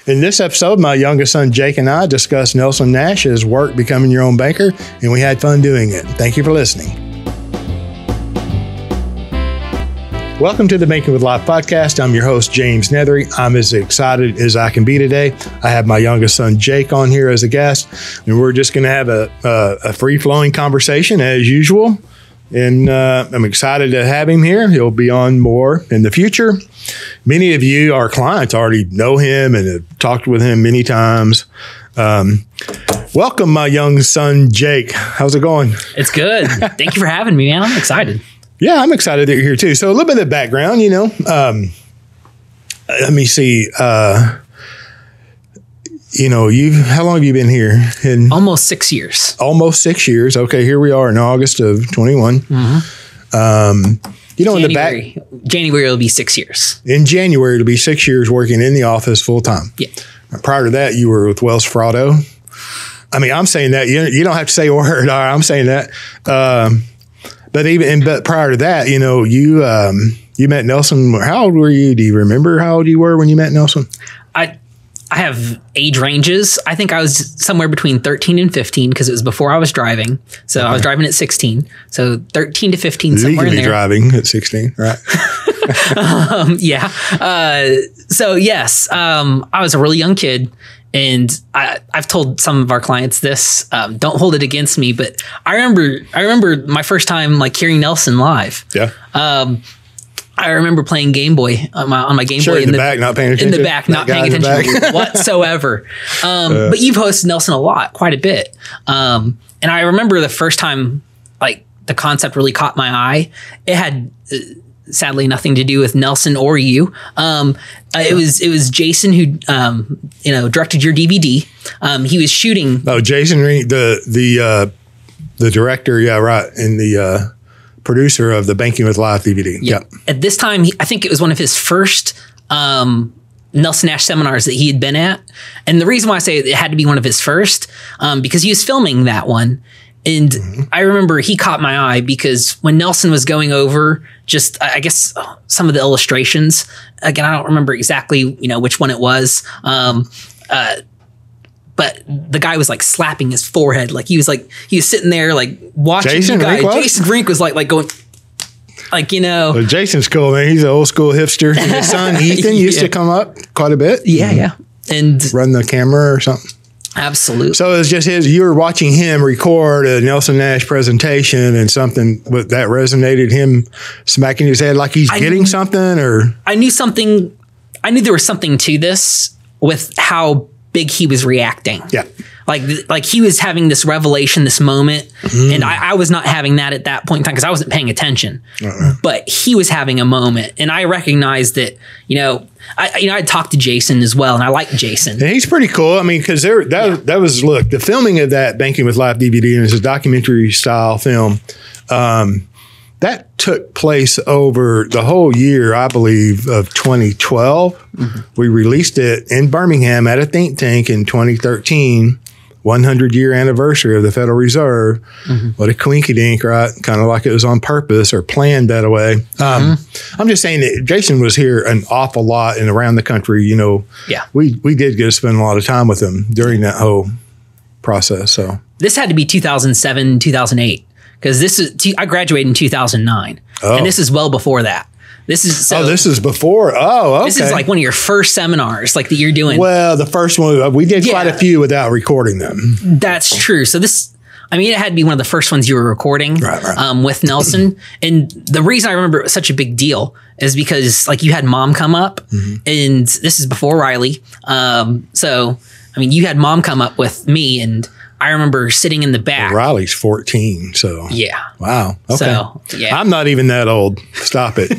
In this episode, my youngest son, Jake, and I discussed Nelson Nash's work becoming your own banker, and we had fun doing it. Thank you for listening. Welcome to the Banking with Life podcast. I'm your host, James Neathery. I'm as excited as I can be today. I have my youngest son, Jake, on here as a guest, and we're just going to have a free-flowing conversation as usual. And I'm excited to have him here. He'll be on more in the future. Many of you, our clients, already know him and have talked with him many times. Welcome, my young son, Jake. How's it going? It's good. Thank you for having me, man. I'm excited. Yeah, I'm excited that you're here too. So a little bit of background, let me see. How long have you been here? Almost 6 years. Almost 6 years. Okay, here we are in August of 21. Mm-hmm. In the back. January will be 6 years. In January, it'll be 6 years working in the office full time. Yeah. Prior to that, you were with Wells Fargo. I mean, I'm saying that. You don't have to say a word. All right, I'm saying that. But prior to that, you met Nelson. How old were you? Do you remember how old you were when you met Nelson? I have age ranges. I think I was somewhere between 13 and 15 because it was before I was driving. So I was driving at 16. So 13 to 15, somewhere in there. Driving at 16, right? Yeah. So yes, I was a really young kid. And I've told some of our clients this. Don't hold it against me, but I remember my first time hearing Nelson live. Yeah. I remember playing Game Boy on my Game Boy in the back, not paying attention. In the back, not paying attention whatsoever. But you've hosted Nelson a lot, quite a bit. And I remember the first time, the concept really caught my eye. It had sadly nothing to do with Nelson or you. It was Jason who directed your DVD. He was shooting. Oh, Jason, the director, yeah, right, and the producer of the Banking with Life DVD. Yeah. At this time, I think it was one of his first Nelson Nash seminars that he had been at. And the reason why I say it had to be one of his first, because he was filming that one. And I remember he caught my eye because when Nelson was going over just, I guess, some of the illustrations, again, I don't remember exactly, which one it was. But the guy was slapping his forehead. He was sitting there watching Jason the guy. Rink Jason Rink was going, Well, Jason's cool, man. He's an old school hipster. And his son, Ethan, used to come up quite a bit. Yeah. And run the camera or something. Absolutely. So it was just you were watching him record a Nelson Nash presentation and something that resonated, him smacking his head like he's getting something, or? I knew there was something to this with how big he was reacting. Yeah. Like he was having this revelation, this moment, and I was not having that at that point in time because I wasn't paying attention. But he was having a moment, and I recognized that. I talked to Jason as well, and I like Jason. And he's pretty cool. I mean, because that was the filming of that Banking with Life DVD, and it's a documentary style film. That took place over the whole year, I believe, of 2012. We released it in Birmingham at a think tank in 2013. 100-year anniversary of the Federal Reserve. What a quinky-dink, right? Kind of like it was on purpose or planned that way. I'm just saying that Jason was here an awful lot and around the country. Yeah. We did get to spend a lot of time with him during that whole process. So this had to be 2007, 2008 because I graduated in 2009, and this is well before that. This is before. Oh, okay. This is one of your first seminars, that you're doing. Well, the first one, we did quite a few without recording them. That's true. So it had to be one of the first ones you were recording with Nelson. And the reason I remember it was such a big deal is because you had Mom come up, and this is before Riley. You had Mom come up with me, and I remember sitting in the back. Well, Riley's 14, so. Yeah. Wow. Okay. So, yeah. I'm not even that old. Stop it.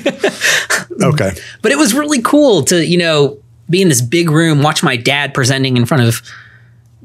Okay. But it was really cool to, be in this big room, watch my dad presenting in front of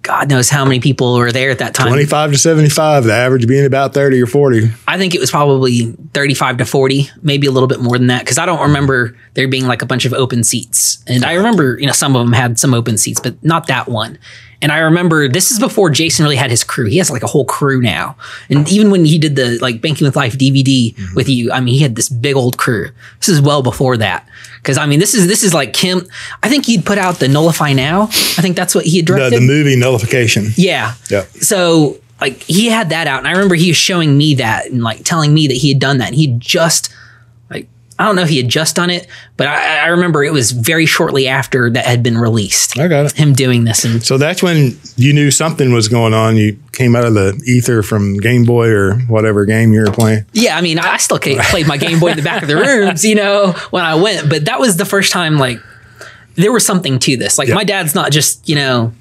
God knows how many people were there at that time. 25 to 75, the average being about 30 or 40. I think it was probably 35 to 40, maybe a little bit more than that, because I don't remember there being a bunch of open seats. And I remember, some of them had some open seats, but not that one. And I remember this is before Jason really had his crew. He has like a whole crew now. And even when he did the like Banking with Life DVD with you, I mean, he had this big old crew. This is well before that. Because I mean, this is like Kim. I think he'd put out the Nullify Now. I think that's what he had directed. The movie Nullification. Yeah. Yeah. So like he had that out, and I remember he was showing me that and like telling me that he had done that. And he just like, I don't know if he had just done it, but I remember it was very shortly after that had been released. I got it. Him doing this. And so that's when you knew something was going on. You came out of the ether from Game Boy or whatever game you were playing. Yeah, I mean, I still played my Game Boy in the back of the rooms, you know, when I went. But that was the first time, like, there was something to this. Like, my dad's not just, you know,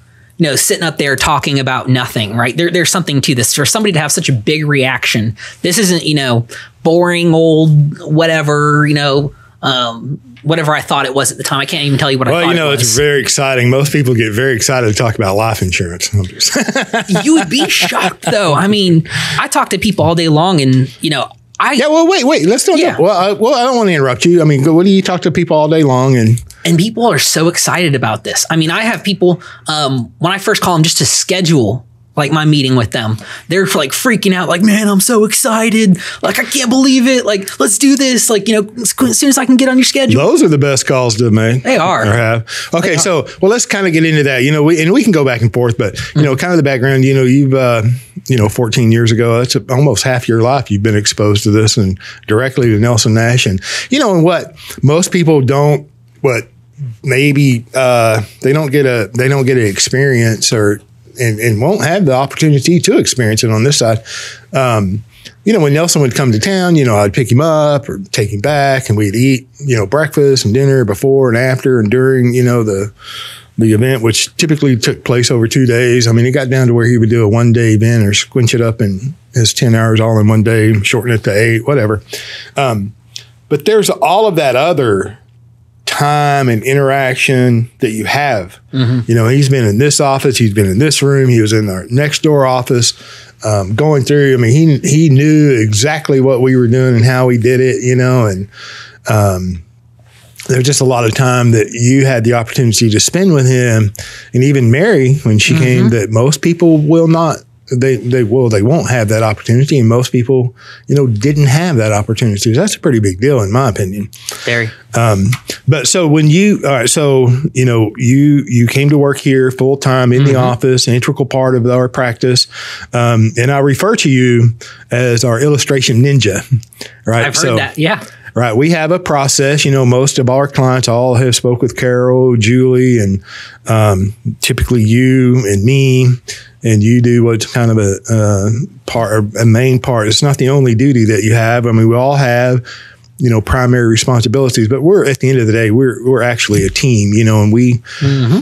sitting up there talking about nothing, right? There's something to this. For somebody to have such a big reaction, this isn't, you know, boring old whatever, you know, whatever I thought it was at the time. I can't even tell you what I thought it was. Well, you know, it's very exciting. Most people get very excited to talk about life insurance. You would be shocked, though. I mean, I talk to people all day long, and, you know, wait. Let's talk. Yeah. Well, I don't want to interrupt you. I mean, what do you talk to people all day long? And people are so excited about this. I mean, I have people, when I first call them just to schedule like my meeting with them, they're like freaking out, like, man, I'm so excited. Like, I can't believe it. Like, let's do this. Like, you know, as soon as I can get on your schedule. Those are the best calls to make. They are. Or have. Okay. So, let's kind of get into that. You know, we can go back and forth, but, you know, kind of the background, you know, you've, 14 years ago, that's almost half your life you've been exposed to this and directly to Nelson Nash. And, you know, and what most people don't, maybe they don't get an experience and won't have the opportunity to experience it on this side. You know, when Nelson would come to town, you know, I'd pick him up or take him back, and we'd eat, you know, breakfast and dinner before and after and during, you know, the event, which typically took place over 2 days. I mean, it got down to where he would do a 1-day event or squinch it up in his 10 hours all in one day, shorten it to 8, whatever. But there's all of that other time and interaction that you have. You know, he's been in this office, he's been in this room, he was in our next door office, going through. I mean, he knew exactly what we were doing and how we did it, you know, and there's just a lot of time that you had the opportunity to spend with him. And even Mary, when she came, that most people will not. They won't have that opportunity, and most people, you know, didn't have that opportunity. That's a pretty big deal, in my opinion. Very. But so when you came to work here full time in the office, an integral part of our practice, and I refer to you as our illustration ninja, right? I've heard that. Yeah. Right. We have a process. You know, most of our clients all have spoke with Carol, Julie, and typically you and me. And you do what's kind of a main part. It's not the only duty that you have. I mean, we all have, you know, primary responsibilities, but we're at the end of the day, we're actually a team, you know, and we,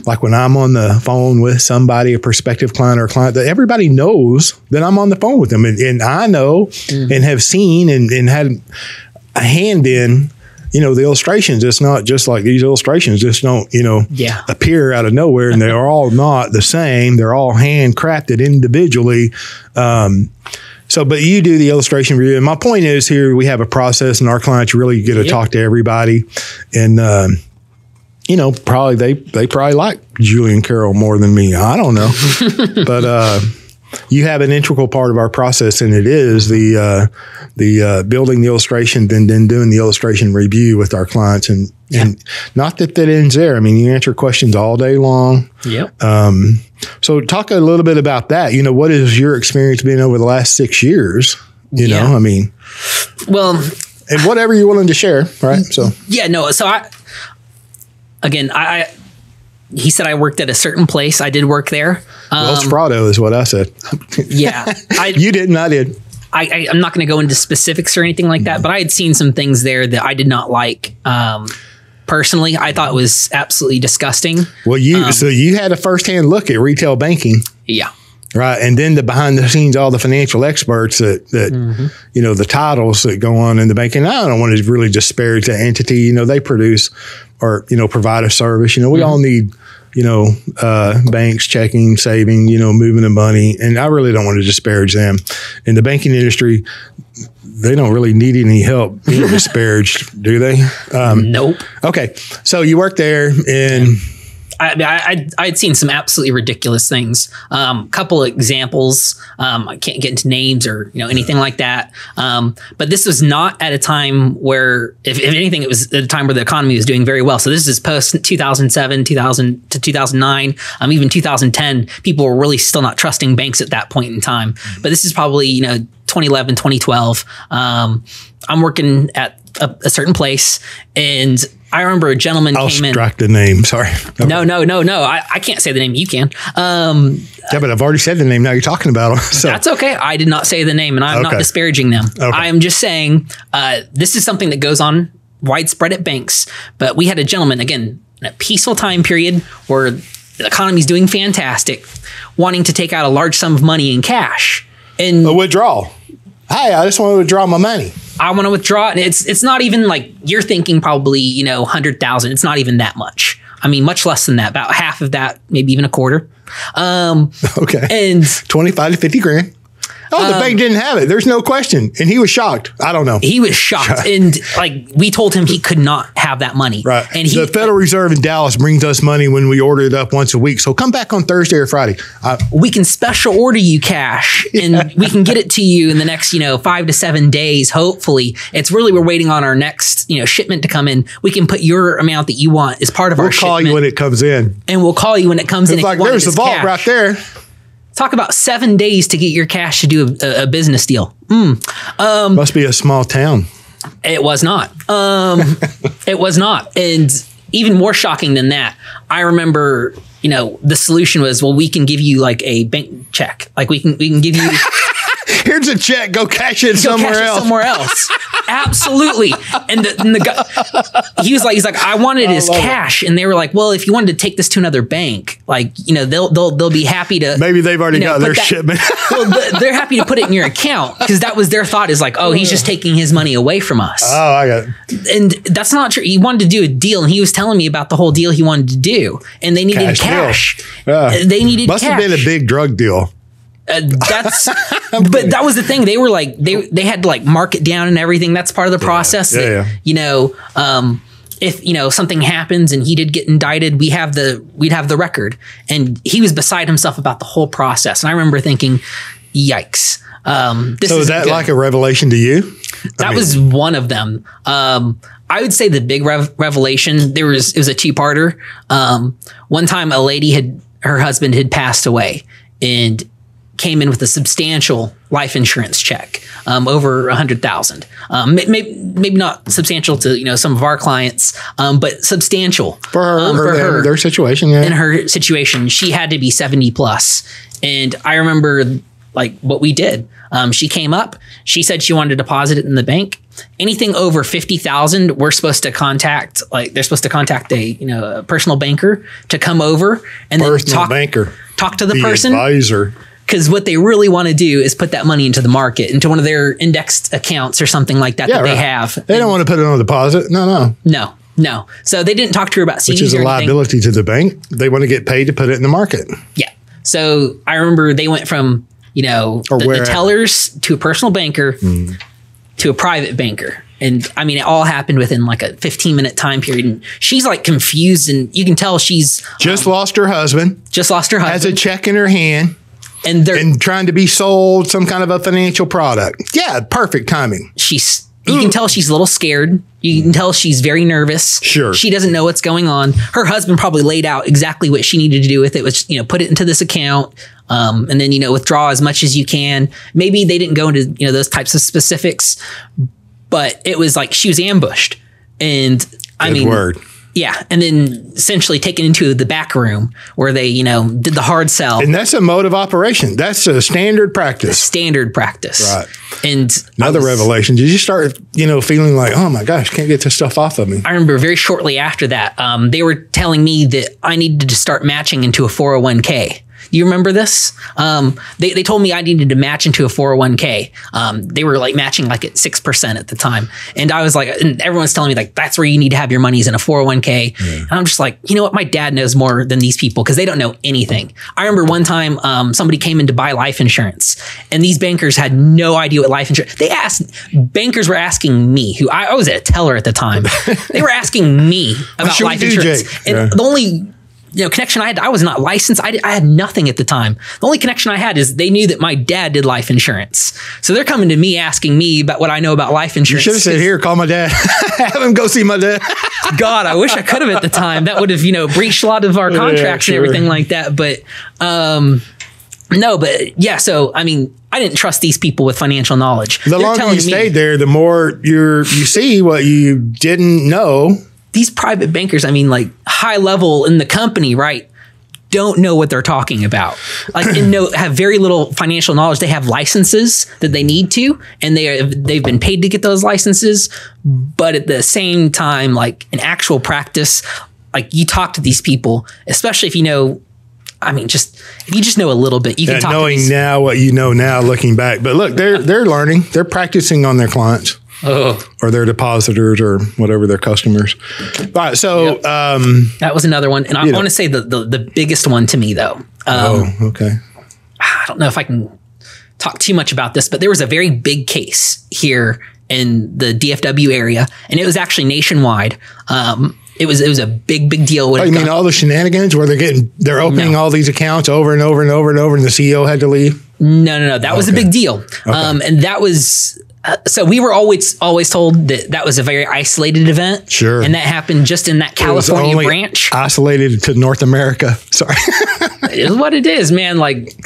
like when I'm on the phone with somebody, a prospective client or a client, that everybody knows that I'm on the phone with them. And I know and have seen and had a hand in, you know, the illustrations. It's not just like these illustrations just don't, you know, appear out of nowhere, and they're all not the same. They're all handcrafted individually. But you do the illustration review. And my point is here, we have a process, and our clients really get to talk to everybody. And, you know, probably they probably like Julie and Carol more than me. I don't know. But, you have an integral part of our process, and it is the building the illustration, then doing the illustration review with our clients, and not that ends there. I mean, you answer questions all day long. Yep. So talk a little bit about that. You know, what has your experience been over the last 6 years? You know, I mean, well, and whatever you're willing to share, right? So So he said I worked at a certain place. I did work there. Wells Fargo is what I said. Yeah. You didn't, I did. I'm not going to go into specifics or anything like that, but I had seen some things there that I did not like. Personally, I thought it was absolutely disgusting. Well, so you had a firsthand look at retail banking. Yeah. Right. And then the behind the scenes, all the financial experts that you know, the titles that go on in the banking. I don't want to really disparage the entity. You know, they produce or, you know, provide a service. You know, we all need, you know, banks, checking, saving, you know, moving the money. And I really don't want to disparage them. In the banking industry, they don't really need any help being disparaged, do they? Nope. Okay. So you work there, and I'd seen some absolutely ridiculous things. Couple of examples. I can't get into names or anything like that. But this was not at a time where, if anything, it was at a time where the economy was doing very well. So this is post 2007, 2000 to 2009, even 2010. People were really still not trusting banks at that point in time. But this is probably 2011, 2012. I'm working at a certain place, and I remember a gentleman came in. I'll strike the name. Sorry. Okay. No. I can't say the name. You can. Yeah, but I've already said the name. Now you're talking about them. So. That's okay. I did not say the name, and I'm not disparaging them. Okay. I am just saying this is something that goes on widespread at banks. But we had a gentleman, again, in a peaceful time period where the economy's doing fantastic, wanting to take out a large sum of money in cash. And a withdrawal. Hey, I just want to withdraw my money. I want to withdraw it. And it's not even like you're thinking probably, 100,000. It's not even that much. I mean, much less than that, about half of that, maybe even a quarter. Okay. And 25 to 50 grand. Oh, the bank didn't have it. There's no question. And he was shocked. I don't know. He was shocked. And we told him he could not have that money. Right. And the Federal Reserve in Dallas brings us money when we order it up once a week. So come back on Thursday or Friday. We can special order you cash and we can get it to you in the next, 5 to 7 days. Hopefully. It's really, we're waiting on our next, shipment to come in. We can put your amount that you want as part of our shipment. We'll call you when it comes in. And we'll call you when it comes in. It's like, there's the vault right there. Talk about 7 days to get your cash to do a business deal. Must be a small town. It was not. It was not. And even more shocking than that, I remember, the solution was, well, we can give you like a bank check. Like we can give you. Here's a check. Go cash it somewhere else. Absolutely. And the guy, he's like, I wanted his cash. And they were like, well, if you wanted to take this to another bank, they'll be happy to. Maybe they've already got their shipment. Well, they're happy to put it in your account because that was their thought is like, oh, he's just taking his money away from us. Oh, I got it. And that's not true. He wanted to do a deal, and he was telling me about the whole deal he wanted to do, and they needed cash. They needed Must have been a big drug deal. That's but that was the thing. They were like they had to like mark it down and everything. That's part of the process. If something happens and he did get indicted, we'd have the record. And he was beside himself about the whole process. And I remember thinking, yikes. So is that like a revelation to you? That was one of them. I would say the big revelation, it was a two-parter. One time a lady her husband had passed away and came in with a substantial life insurance check, over 100,000. Maybe not substantial to some of our clients, but substantial for her, their situation. Yeah. In her situation, she had to be 70 plus, and I remember like what we did. She came up. She said she wanted to deposit it in the bank. Anything over 50,000, we're supposed to contact. They're supposed to contact a personal banker to come over and then talk to the person. Advisor. Because what they really want to do is put that money into the market, into one of their indexed accounts or something like that they have. They don't want to put it on a deposit. No. So they didn't talk to her about CDs. Which is a liability to the bank. They want to get paid to put it in the market. Yeah. So I remember they went from, the tellers to a personal banker to a private banker. And I mean, it all happened within like a 15-minute time period. And she's like confused, and you can tell she's just lost her husband. Has a check in her hand. And trying to be sold some kind of a financial product. Yeah, perfect timing. You can tell she's a little scared. You can tell she's very nervous. Sure. She doesn't know what's going on. Her husband probably laid out exactly what she needed to do with it, which, put it into this account, and then, withdraw as much as you can. Maybe they didn't go into, those types of specifics, but it was like she was ambushed. And word. Yeah. And then essentially taken into the back room where they, did the hard sell. And that's a mode of operation. That's a standard practice. Right. And another revelation. Did you start, feeling like, oh my gosh, can't get this stuff off of me? I remember very shortly after that, they were telling me that I needed to start matching into a 401k. You remember this? They told me I needed to match into a 401k. They were like matching like at 6% at the time. And I was like, and everyone's telling me like, that's where you need to have your monies in a 401k. Yeah. And I'm just like, you know what? My dad knows more than these people because they don't know anything. I remember one time somebody came in to buy life insurance and these bankers had no idea what life insurance. Bankers were asking me, who I was a teller at the time. They were asking me about life insurance. And the only connection I had, I was not licensed. I had nothing at the time. The only connection I had is they knew that my dad did life insurance. So they're coming to me asking me about what I know about life insurance. You should have said, here, call my dad. Have him go see my dad. God, I wish I could have at the time. That would have, breached a lot of our contracts and everything like that. But, no, but yeah. So, I mean, I didn't trust these people with financial knowledge. The longer you stayed there, the more you see what you didn't know. These private bankers, I mean, like high level in the company, right? Don't know what they're talking about. Like, and have very little financial knowledge. They have licenses that they need to, and they've been paid to get those licenses. But at the same time, like in actual practice, like you talk to these people, especially if you know. I mean, if you just know a little bit, you can talk knowing to now what you know now, looking back. But look, they're learning. They're practicing on their clients. Or their depositors or whatever their customers. All right, so that was another one, and I want to say the biggest one to me though. Okay. I don't know if I can talk too much about this, but there was a very big case here in the DFW area, and it was actually nationwide. It was a big deal. You mean all the shenanigans where they're opening all these accounts over and over and over and over, and the CEO had to leave? No. That was a big deal, and that was. So we were always told that was a very isolated event. Sure. And that happened just in that California branch. Isolated to North America. Sorry. It is what it is, man. Like,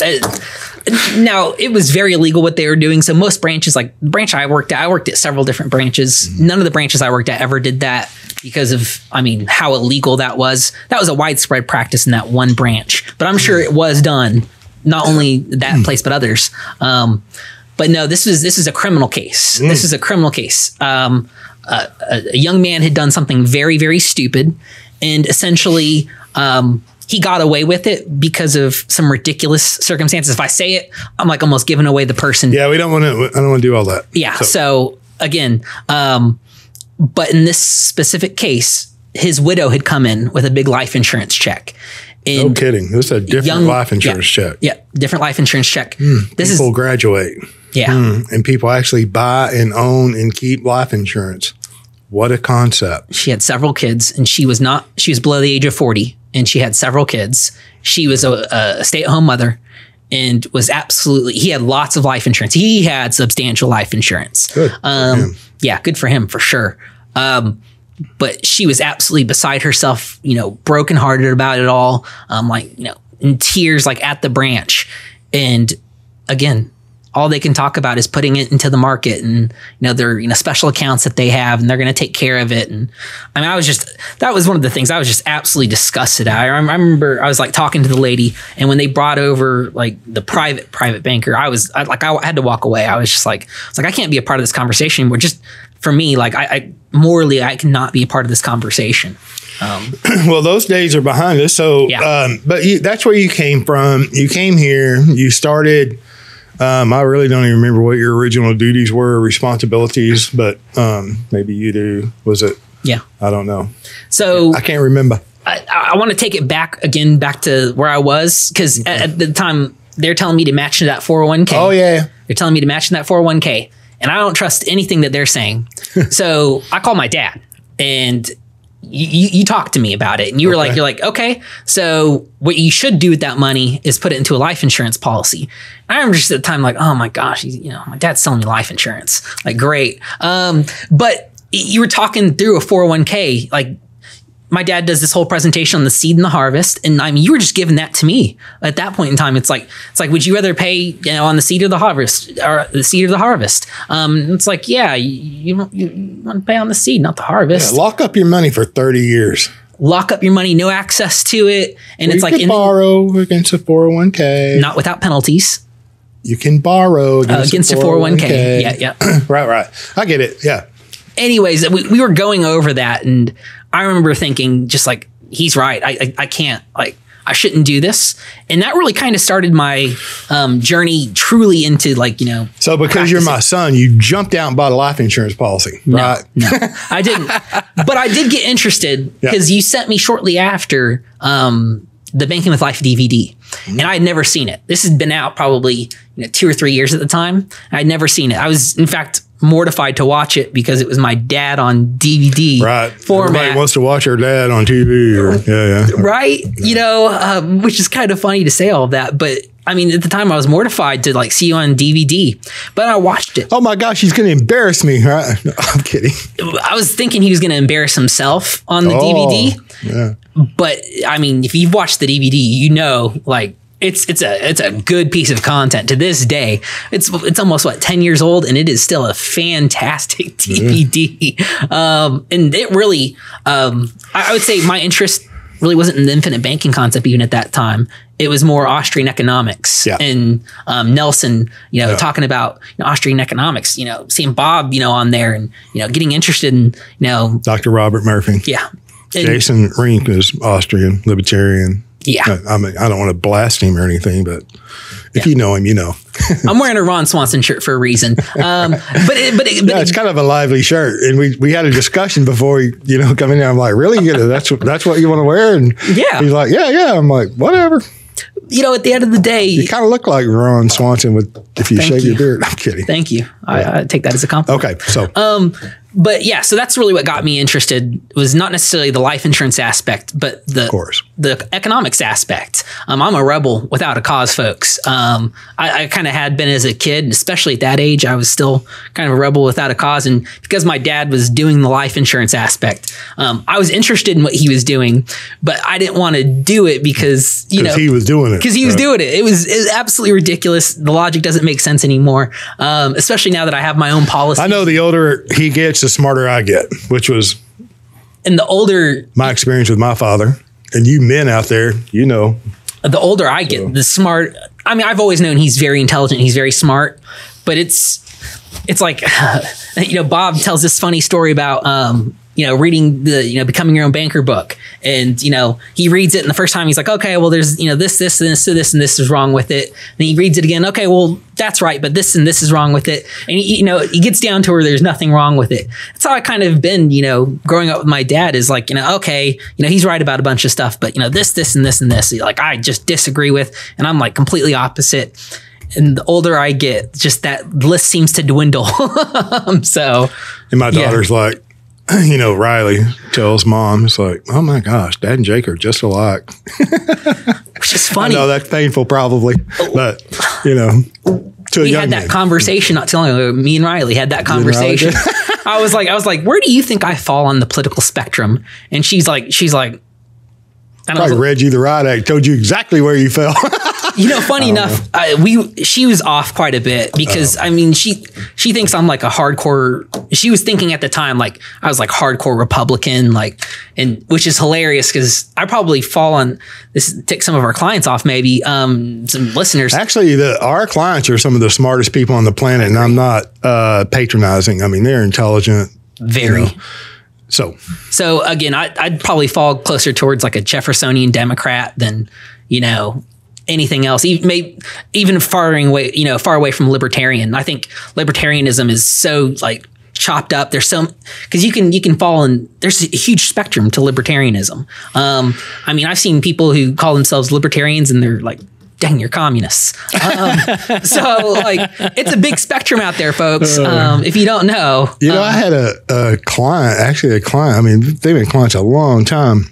now it was very illegal what they were doing. So most branches, like the branch I worked at several different branches. Mm-hmm. None of the branches I worked at ever did that because of, how illegal that was. That was a widespread practice in that one branch. But I'm sure it was done, not only that place, but others. But no, this is a criminal case. This is a criminal case. A young man had done something very, very stupid, and essentially he got away with it because of some ridiculous circumstances. If I say it, I'm like almost giving away the person. Yeah, I don't want to do all that. Yeah. So again, but in this specific case, his widow had come in with a big life insurance check. No kidding. This is a different life insurance check. Yeah, different life insurance check. People graduate. Yeah. And people actually buy and own and keep life insurance. What a concept. She had several kids, and she was below the age of 40, and she had several kids. She was a stay-at-home mother and he had lots of life insurance. He had substantial life insurance. Good. Yeah, good for him for sure. But she was absolutely beside herself, brokenhearted about it all, in tears, like at the branch. And again, all they can talk about is putting it into the market and, their, special accounts that they have, and they're going to take care of it. And that was one of the things I was just absolutely disgusted at. I remember I was like talking to the lady, and when they brought over like the private banker, I had to walk away. I was just like, I can't be a part of this conversation anymore. Just for me, like I morally, I cannot be a part of this conversation. Well, those days are behind us. So, but that's where you came from. You came here, you started, I really don't even remember what your original duties were, responsibilities, but maybe you do. Was it? Yeah. I don't know. So I can't remember. I want to take it back to where I was, because at the time they're telling me to match into that 401k. Oh, yeah. They're telling me to match in that 401k, and I don't trust anything that they're saying. So I call my dad, and you talked to me about it, and you're like, okay, so what you should do with that money is put it into a life insurance policy. And I remember just at the time, like, oh my gosh, my dad's selling me life insurance. Like, great. But you were talking through a 401k, like, my dad does this whole presentation on the seed and the harvest. And you were just giving that to me at that point in time. It's like, would you rather pay, on the seed or the harvest, or the seed or the harvest? It's like, yeah, you want to pay on the seed, not the harvest. Yeah, lock up your money for 30 years. Lock up your money, no access to it. And it's like, you can borrow against a 401k. Not without penalties. You can borrow against a 401k. Yeah. Right. I get it. Yeah. Anyways, we were going over that, and I remember thinking, just like, he's right. I can't, like, I shouldn't do this. And that really kind of started my journey truly into, like, So because practicing. You're my son, you jumped out and bought a life insurance policy, right? No, I didn't. But I did get interested because you sent me shortly after the Banking with Life DVD. And I had never seen it. This had been out probably 2 or 3 years at the time. I had never seen it. I was, in fact, mortified to watch it because it was my dad on DVD format. Everybody wants to watch their dad on TV. Right? You know, which is kind of funny to say all of that. But I mean, at the time I was mortified to like see you on DVD, but I watched it. Oh my gosh, he's going to embarrass me. Right? No, I'm kidding. I was thinking he was going to embarrass himself on the DVD. Yeah. But I mean, if you've watched the DVD, you know, like it's a good piece of content to this day. It's almost 10 years old, and it is still a fantastic DVD. And it really, I would say my interest really wasn't in the infinite banking concept even at that time. It was more Austrian economics and Nelson, you know, talking about Austrian economics, you know, seeing Bob, you know, on there and, you know, getting interested in, you know. Dr. Robert Murphy. Yeah. Jason Rink is Austrian, libertarian. Yeah. I mean, I don't want to blast him or anything, but if you know him, you know. I'm wearing a Ron Swanson shirt for a reason. But it's kind of a lively shirt. And we had a discussion before, you know, coming in. I'm like, really? That's what you want to wear? And he's like, yeah. I'm like, whatever. You know, at the end of the day, you kind of look like Ron Swanson if you shave your beard. I'm kidding. Thank you. I take that as a compliment. Okay. So, but yeah, so that's really what got me interested, was not necessarily the life insurance aspect, but the economics aspect. I'm a rebel without a cause, folks. I kind of had been as a kid, and especially at that age, I was still kind of a rebel without a cause. And because my dad was doing the life insurance aspect, I was interested in what he was doing, but I didn't want to do it because, you know, he was doing it. Because he was doing it. It was absolutely ridiculous. The logic doesn't make sense anymore, especially now that I have my own policy. I know the older he gets, the smarter I get, which was my experience with my father. And you men out there, you know. The older I get, the smart. I mean, I've always known he's very intelligent. He's very smart. But it's like, you know, Bob tells this funny story about, you know, reading the, you know, Becoming Your Own Banker book. And, you know, he reads it, and the first time he's like, okay, well, there's, you know, this, and this is wrong with it. And he reads it again. Okay, well, that's right, but this and this is wrong with it. And, you know, he gets down to where there's nothing wrong with it. That's how I kind of been, you know, growing up with my dad, is like, you know, okay, you know, he's right about a bunch of stuff, but, you know, this, and this, and this, like, I just disagree with, and I'm like completely opposite. And the older I get, just that list seems to dwindle. So, and my daughter's like, you know, Riley tells mom, it's like, oh my gosh, Dad and Jake are just alike. Which is funny. I know that's painful probably, but, you know, to we had that conversation not too long ago. Me and Riley had that conversation. I was like, where do you think I fall on the political spectrum? And she's like, I read you the right act, told you exactly where you fell. You know, funny enough, she was off quite a bit because I mean, she thinks I'm like a hardcore. She was thinking at the time like I was like hardcore Republican, like, and which is hilarious because I probably fall on this. Tick some of our clients off, maybe some listeners. Actually, our clients are some of the smartest people on the planet, and I'm not patronizing. I mean, they're intelligent, very. You know. So again, I'd probably fall closer towards like a Jeffersonian Democrat than, you know, anything else. Even far away from libertarian. I think libertarianism is so like chopped up. There's so, because you can fall in. There's a huge spectrum to libertarianism. I mean, I've seen people who call themselves libertarians and they're like, dang, you're communists. So like, it's a big spectrum out there, folks. If you don't know, you know, I had a client, I mean, they've been clients a long time.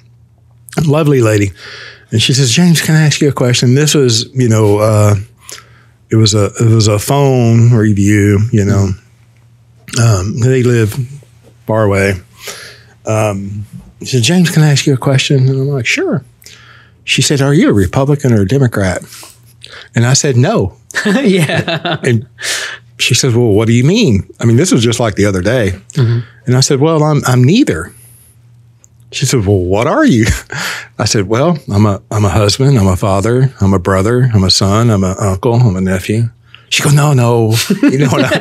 Lovely lady. And she says, James, can I ask you a question? This was, you know, it was a phone review, you know, they live far away. She said, James, can I ask you a question? And I'm like, sure. She said, are you a Republican or a Democrat? And I said, no. Yeah. And she says, well, what do you mean? I mean, this was just like the other day. Mm-hmm. And I said, well, I'm neither. She said, well, what are you? I said, well, I'm a husband, I'm a father, I'm a brother, I'm a son, I'm an uncle, I'm a nephew. She goes, no. You know what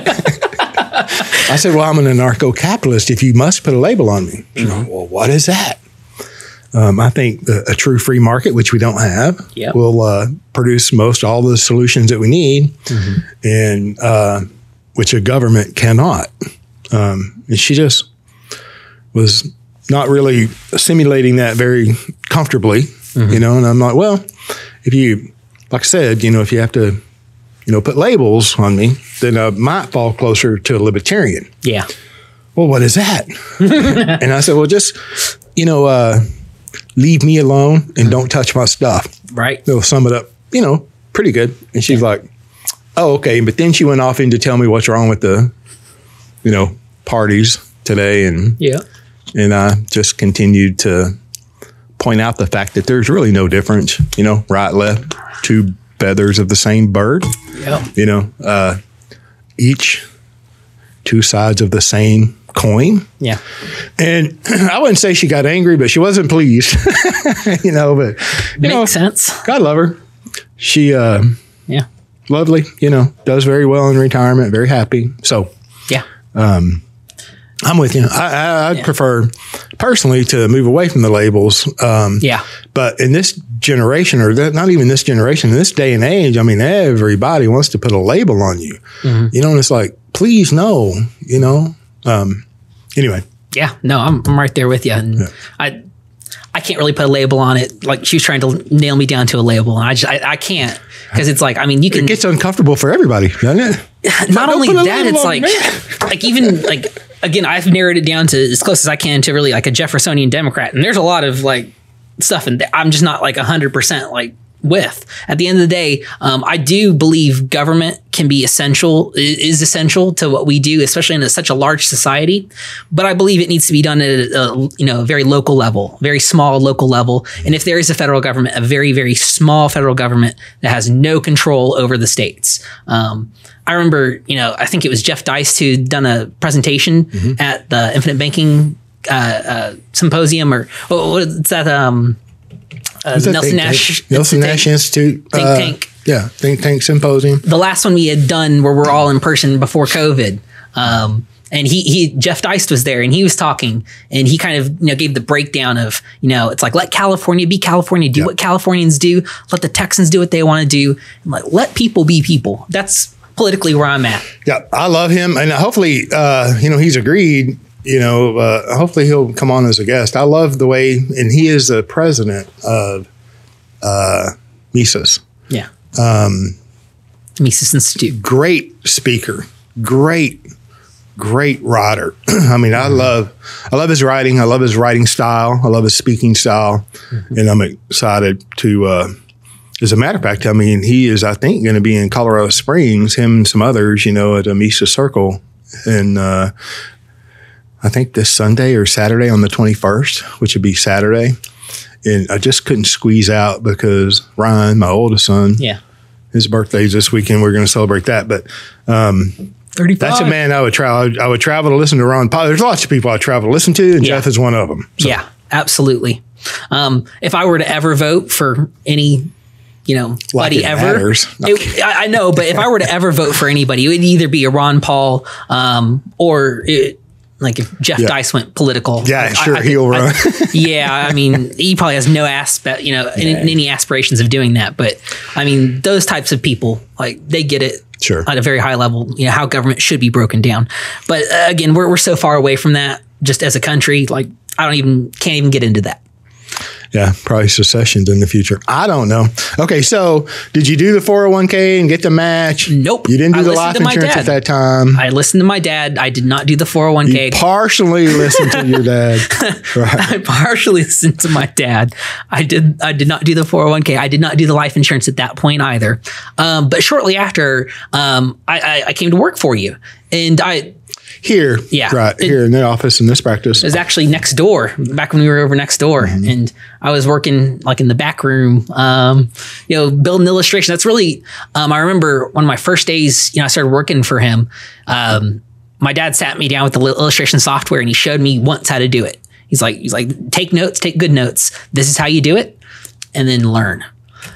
I said, well, I'm an anarcho-capitalist if you must put a label on me. She goes, well, what is that? I think a true free market, which we don't have, will produce all the solutions that we need, and which a government cannot. And she just was not really simulating that very comfortably, you know. And I'm like, well, if you, like I said, you know, if you have to put labels on me, then I might fall closer to a libertarian. Yeah. Well, what is that? And I said, well, just, leave me alone and don't touch my stuff. Right. They'll sum it up, pretty good. And she's like, oh, okay. But then she went off in to tell me what's wrong with the, parties today. And I just continued to point out the fact that there's really no difference, right, left, two feathers of the same bird, each two sides of the same coin. Yeah. And I wouldn't say she got angry, but she wasn't pleased, but makes sense. God love her. She, lovely, does very well in retirement, very happy. So, I'm with you. I'd prefer personally to move away from the labels. But in this generation, or not even this generation, in this day and age, I mean, everybody wants to put a label on you, and it's like, please, no, anyway. Yeah, no, I'm right there with you. And I can't really put a label on it. Like she was trying to nail me down to a label, and I can't, because it's like, I mean, it gets uncomfortable for everybody, doesn't it? Not only that, it's like even like, again, I've narrowed it down to as close as I can to really like a Jeffersonian Democrat. And there's a lot of like stuff and I'm just not like 100% like with. At the end of the day, I do believe government can be is essential to what we do, especially in such a large society. But I believe it needs to be done at a very local level, very small local level. And if there is a federal government, a very, very small federal government that has no control over the states. I remember, I think it was Jeff Deist who'd done a presentation at the Infinite Banking Symposium, or what's that? Nelson Nash Institute think tank. Yeah, think tank symposium. The last one we had done where we're all in person before COVID. And Jeff Deist was there and he was talking and he kind of, gave the breakdown of, it's like, let California be California, do what Californians do, let the Texans do what they want to do, and like, let people be people. That's politically where I'm at. Yeah, I love him. And hopefully, he's agreed. Hopefully he'll come on as a guest. I love the way, and he is the president of Mises. Yeah. Mises Institute. Great speaker. Great writer. I mean, I love his writing. I love his writing style. I love his speaking style. And I'm excited to, as a matter of fact, I mean, he is, I think, going to be in Colorado Springs, him and some others, at a Mises Circle. And, I think this Sunday or Saturday on the 21st, which would be Saturday. And I just couldn't squeeze out because Ryan, my oldest son, his birthday's this weekend. We're going to celebrate that. But 35. That's a man I would travel to listen to Ron Paul. There's lots of people I travel to listen to, and Jeff is one of them. So. Yeah, absolutely. If I were to ever vote for any buddy ever. I know, but if I were to ever vote for anybody, it would either be a Ron Paul or like if Jeff Deist went political. Yeah, sure, he'll run. I mean, he probably has no any aspirations of doing that. But I mean, those types of people, like they get it at a very high level, how government should be broken down. But again, we're so far away from that just as a country. Like can't even get into that. Yeah, probably secessions in the future. I don't know. Okay, so did you do the 401k and get the match? Nope. You didn't do the life insurance at that time? I listened to my dad. I did not do the 401k. You partially listened to your dad. Right. I partially listened to my dad. I did not do the 401k. I did not do the life insurance at that point either. But shortly after, I came to work for you. And here in the office in this practice. It was actually next door, back when we were over next door, and I was working like in the back room, building illustration. That's really, I remember one of my first days, I started working for him. My dad sat me down with the illustration software and he showed me once how to do it. He's like, take notes, take good notes. This is how you do it, and then learn.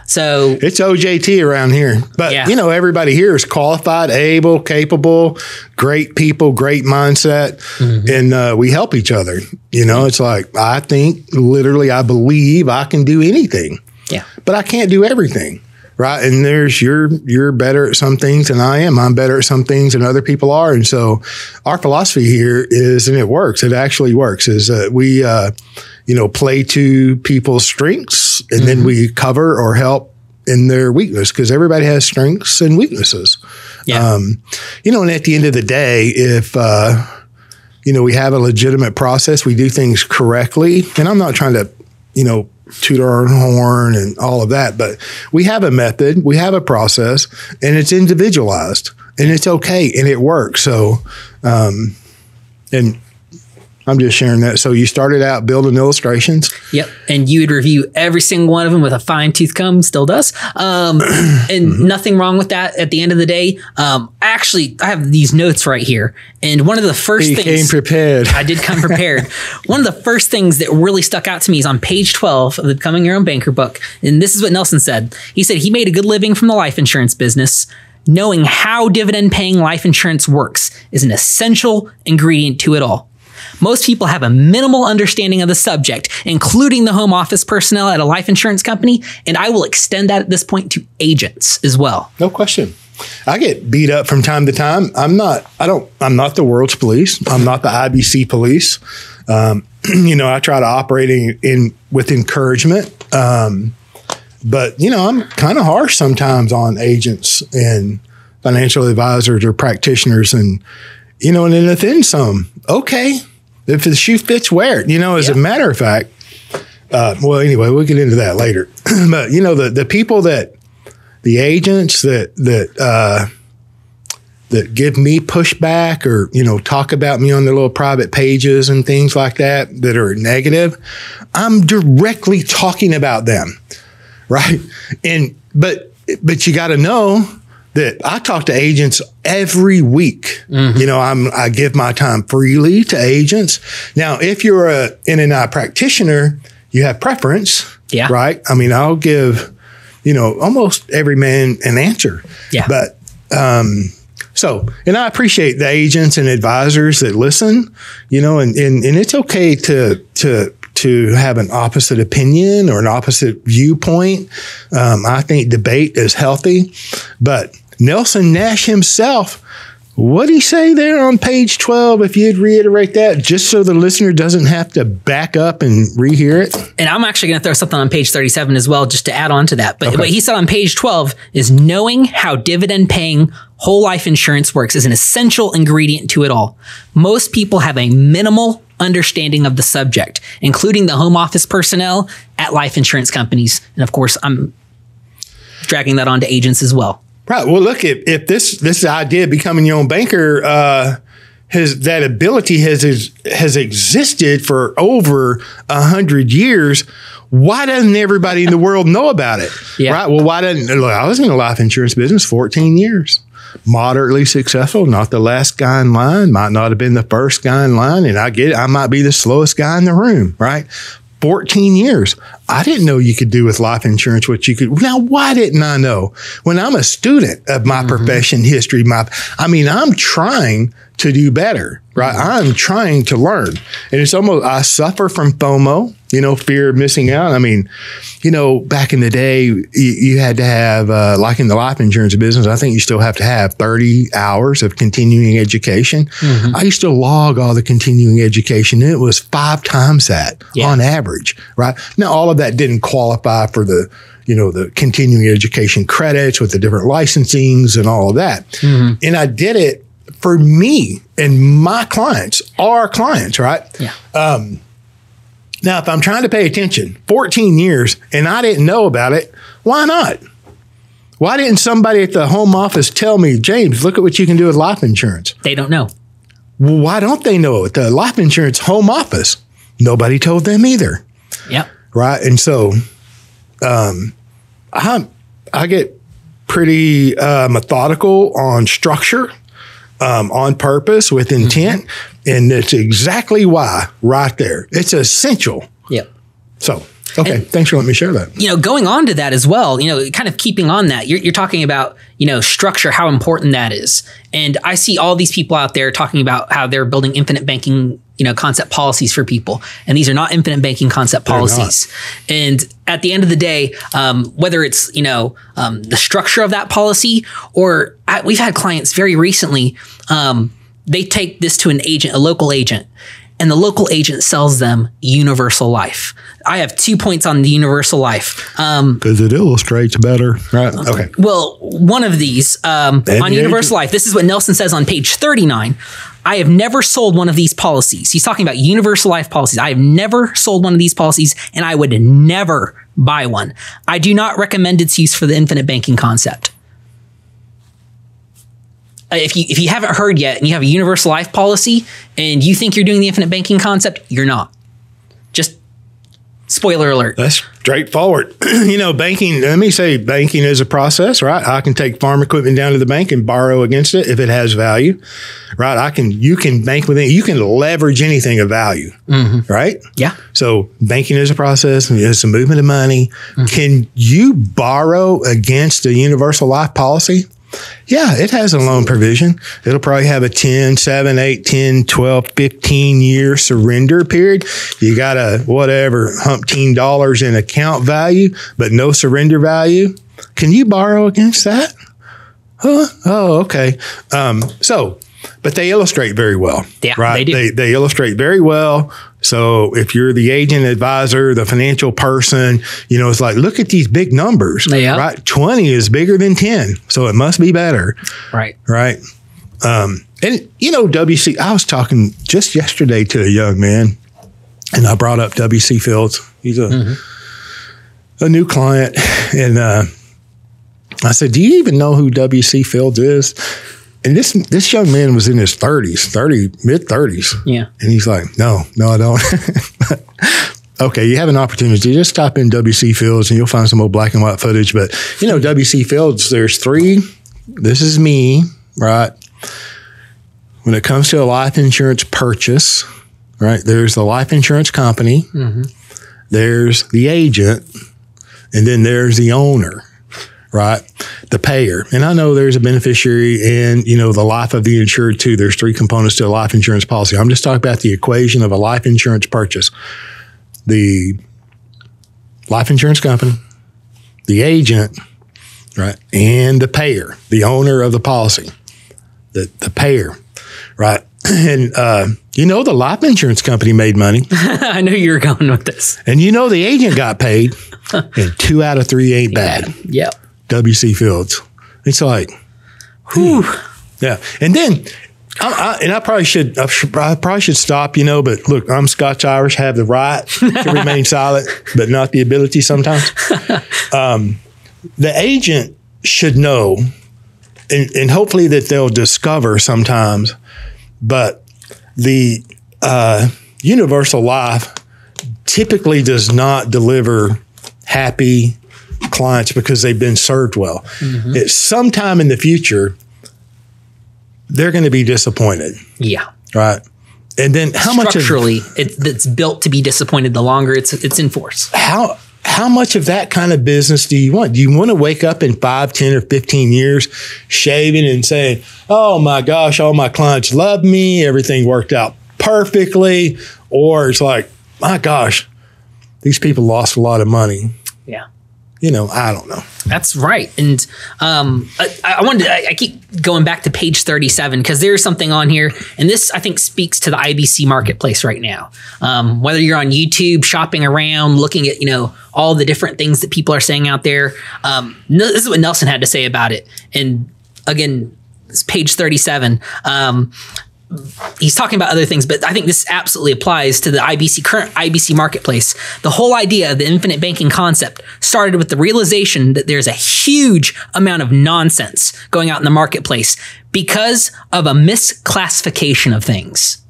So it's OJT around here, but everybody here is qualified, able, capable, great people, great mindset. And we help each other. It's like, I believe I can do anything, but I can't do everything. Right. And you're better at some things than I am. I'm better at some things than other people are. And so our philosophy here is, and it works, it actually works, is that we, play to people's strengths and then we cover or help, in their weakness, because everybody has strengths and weaknesses. Yeah. And at the end of the day, if, we have a legitimate process, we do things correctly. And I'm not trying to, toot our own horn and all of that, but we have a method, we have a process, and it's individualized, and it's okay, and it works. So, and I'm just sharing that. So you started out building illustrations. Yep. And you would review every single one of them with a fine tooth comb, still does. And nothing wrong with that at the end of the day. I have these notes right here. And one of the first things. You came prepared. I did come prepared. One of the first things that really stuck out to me is on page 12 of the Becoming Your Own Banker book. And this is what Nelson said. He said he made a good living from the life insurance business. Knowing how dividend paying life insurance works is an essential ingredient to it all. Most people have a minimal understanding of the subject, including the home office personnel at a life insurance company, and I will extend that at this point to agents as well. No question. I get beat up from time to time. I'm not the world's police. I'm not the IBC police. I try to operate with encouragement. But I'm kind of harsh sometimes on agents and financial advisors or practitioners, and and then within some, okay, if the shoe fits, wear it. As a matter of fact, anyway, we'll get into that later. But the people the agents that give me pushback or talk about me on their little private pages and things like that are negative, I'm directly talking about them, right? But you got to know that I talk to agents every week. Mm-hmm. I give my time freely to agents. Now, if you're an N&I practitioner, you have preference, right? I'll give, almost every man an answer. Yeah. But, and I appreciate the agents and advisors that listen, and it's okay to have an opposite opinion or an opposite viewpoint. I think debate is healthy, but Nelson Nash himself, what did he say there on page 12? If you'd reiterate that, just so the listener doesn't have to back up and rehear it. And I'm actually going to throw something on page 37 as well, just to add on to that. But what he said on page 12 is knowing how dividend paying whole life insurance works is an essential ingredient to it all. Most people have a minimal understanding of the subject, including the home office personnel at life insurance companies. And of course, I'm dragging that on to agents as well. Right. Well, look, if this idea of becoming your own banker, that ability has existed for over 100 years, why doesn't everybody in the world know about it? Yeah. Right. Well, I was in the life insurance business 14 years. Moderately successful, not the last guy in line, might not have been the first guy in line, and I might be the slowest guy in the room, right? 14 years. I didn't know you could do with life insurance what you could. Now, why didn't I know? When I'm a student of my profession history, I'm trying to do better, right? I'm trying to learn. And it's almost, I suffer from FOMO, fear of missing out. Back in the day, you had to have, like in the life insurance business, I think you still have to have 30 hours of continuing education. Mm-hmm. I used to log all the continuing education, and it was 5 times that on average, right? Now, all of that didn't qualify for the continuing education credits with the different licensings and all of that. Mm-hmm. And I did it for me and my clients, our clients, right? Yeah. Now, if I'm trying to pay attention, 14 years, and I didn't know about it, why not? Why didn't somebody at the home office tell me, James, look at what you can do with life insurance? They don't know. Well, why don't they know it? The life insurance home office, nobody told them either. Yeah. Right. And so I get pretty methodical on structure. On purpose with intent. Mm-hmm. And it's exactly why right there. It's essential. Yep. So, okay. Thanks for letting me share that. Going on to that as well, kind of keeping on that, you're talking about, structure, how important that is. And I see all these people out there talking about how they're building infinite banking, concept policies for people. And these are not infinite banking concept policies. And at the end of the day, whether it's, the structure of that policy or we've had clients very recently, they take this to an agent, a local agent, and the local agent sells them universal life. I have 2 points on the universal life. Because it illustrates better. Right. Okay. Well, one of these on universal life, this is what Nelson says on page 39. I have never sold one of these policies. He's talking about universal life policies. I have never sold one of these policies, and I would never buy one. I do not recommend its use for the infinite banking concept. If you haven't heard yet and you have a universal life policy and you think you're doing the infinite banking concept, you're not. Just spoiler alert. That's straightforward. Banking, let me say banking is a process, right? I can take farm equipment down to the bank and borrow against it if it has value, right? You can bank with it. You can leverage anything of value, right? Yeah. So banking is a process. It's a movement of money. Can you borrow against a universal life policy? Yeah, it has a loan provision. It'll probably have a 10, 7, 8, 10, 12, 15 year surrender period. You got a whatever, $100 in account value, but no surrender value. Can you borrow against that? Huh? Oh, okay. But they illustrate very well. Yeah, right? They do. They illustrate very well. So if you're the agent, advisor, the financial person, it's like, look at these big numbers, right? 20 is bigger than 10. So it must be better. Right. Right. And WC, I was talking just yesterday to a young man and I brought up WC Fields. He's a new client. And I said, do you even know who WC Fields is? And this young man was in his 30s, mid-30s. Yeah. And he's like, no, I don't. Okay, you have an opportunity. Just type in WC Fields and you'll find some old black and white footage. But, WC Fields, there's 3. This is me, right? When it comes to a life insurance purchase, right, there's the life insurance company, there's the agent, and then there's the owner. Right? The payer. And I know there's a beneficiary and, the life of the insured too. There's 3 components to a life insurance policy. I'm just talking about the equation of a life insurance purchase. The life insurance company, the agent, right? And the payer, the owner of the policy, the payer, right? And, the life insurance company made money. I knew you were going with this. And the agent got paid and 2 out of 3 ain't bad. Yep. WC Fields. It's like, whew. Yeah. And then, I probably should stop, but look, I'm Scotch Irish, have the right to remain silent, but not the ability sometimes. The agent should know, and hopefully that they'll discover sometimes, but the universal life typically does not deliver happy clients because they've been served well. It's sometime in the future, they're going to be disappointed. Yeah. Right. And then how much structurally it's built to be disappointed the longer it's in force. How much of that kind of business do you want? Do you want to wake up in 5, 10, or 15 years shaving and saying, oh my gosh, all my clients love me, everything worked out perfectly? Or it's like, my gosh, these people lost a lot of money. Yeah. I don't know. That's right. And I keep going back to page 37 because there's something on here. And this, I think, speaks to the IBC marketplace right now. Whether you're on YouTube, shopping around, looking at, all the different things that people are saying out there. This is what Nelson had to say about it. And again, it's page 37. He's talking about other things, but I think this absolutely applies to the current IBC marketplace. The whole idea of the infinite banking concept started with the realization that there's a huge amount of nonsense going out in the marketplace because of a misclassification of things.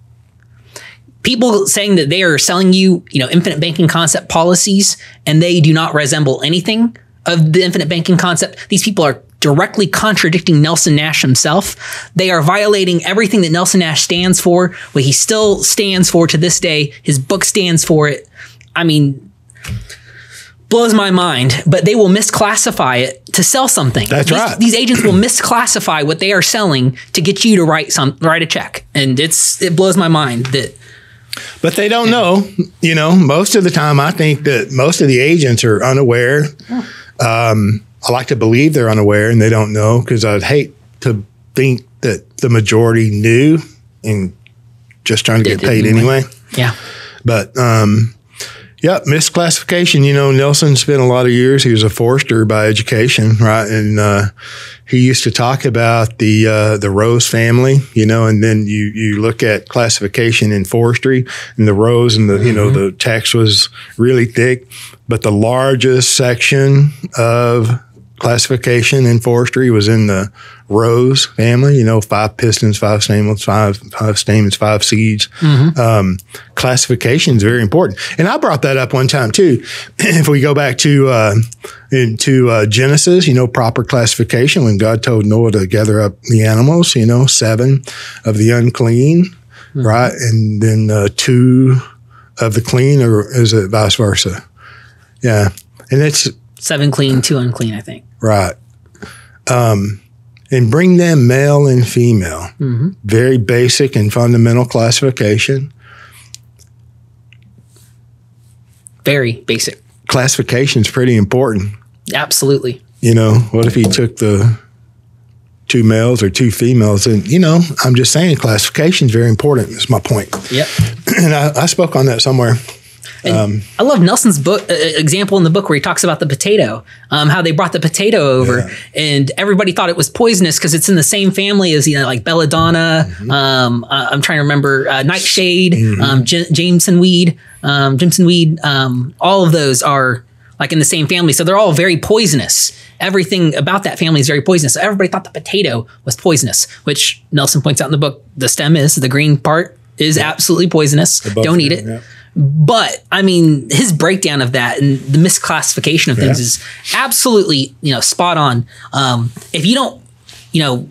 People saying that they are selling you, infinite banking concept policies and they do not resemble anything of the infinite banking concept. These people are directly contradicting Nelson Nash himself. They are violating everything that Nelson Nash stands for, what he still stands for to this day. His book stands for it. I mean, blows my mind, but they will misclassify it to sell something. That's right. These agents will misclassify what they are selling to get you to write a check. And it blows my mind that. But they don't know, most of the time I think that most of the agents are unaware. I like to believe they're unaware and they don't know because I'd hate to think that the majority knew and just trying to get paid anyway. Yeah. But, yeah, misclassification. You know, Nelson spent a lot of years. He was a forester by education, right? And he used to talk about the Rose family, you know, and then you look at classification in forestry and the Rose and the, you know, the text was really thick. But the largest section of classification in forestry was in the Rose family, you know, 5 pistons, 5 stamens, 5 stamens, 5 seeds. Classification is very important. And I brought that up one time too. If we go back to, into Genesis, you know, proper classification, when God told Noah to gather up the animals, you know, 7 of the unclean, right? And then 2 of the clean, or is it vice versa? Yeah. And it's 7 clean, 2 unclean, I think. Right. And bring them male and female. Very basic and fundamental classification. Very basic. Classification is pretty important. Absolutely. You know, what if he took the 2 males or 2 females? And, you know, I'm just saying classification is very important, is my point. Yep. And I spoke on that somewhere. I love Nelson's book example in the book where he talks about the potato, how they brought the potato over and everybody thought it was poisonous because it's in the same family as, you know, like belladonna. I'm trying to remember nightshade, Jameson weed, all of those are like in the same family. So they're all very poisonous. Everything about that family is very poisonous. So everybody thought the potato was poisonous, which Nelson points out in the book. The stem is, the green part is absolutely poisonous. Don't eat it. Yeah. But I mean, his breakdown of that and the misclassification of things is absolutely, you know, spot on. If you don't, you know,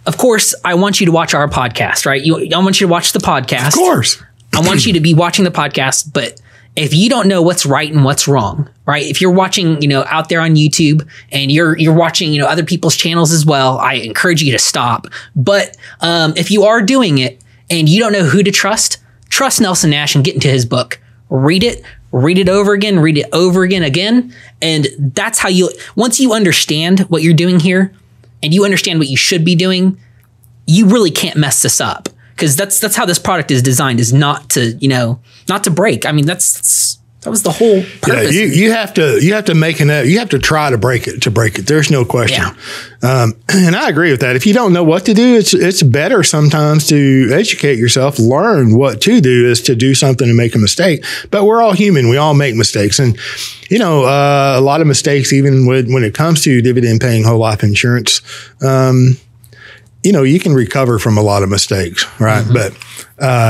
of course, I want you to watch our podcast, right? I want you to watch the podcast. Of course. I want you to be watching the podcast, but if you don't know what's right and what's wrong, right? If you're watching, you know, out there on YouTube and you're watching, you know, other people's channels as well, I encourage you to stop. But if you are doing it and you don't know who to trust Nelson Nash and get into his book. Read it over again. And that's how once you understand what you're doing here and you understand what you should be doing, you really can't mess this up. Because that's how this product is designed, is not to break. I mean, that was the whole purpose. Yeah, you have to make you have to try to break it. There's no question. Yeah. And I agree with that. If you don't know what to do, it's better sometimes to educate yourself, learn what to do is to do something and make a mistake. But we're all human. We all make mistakes. And, you know, a lot of mistakes, even when it comes to dividend paying whole life insurance, you know, you can recover from a lot of mistakes, right? But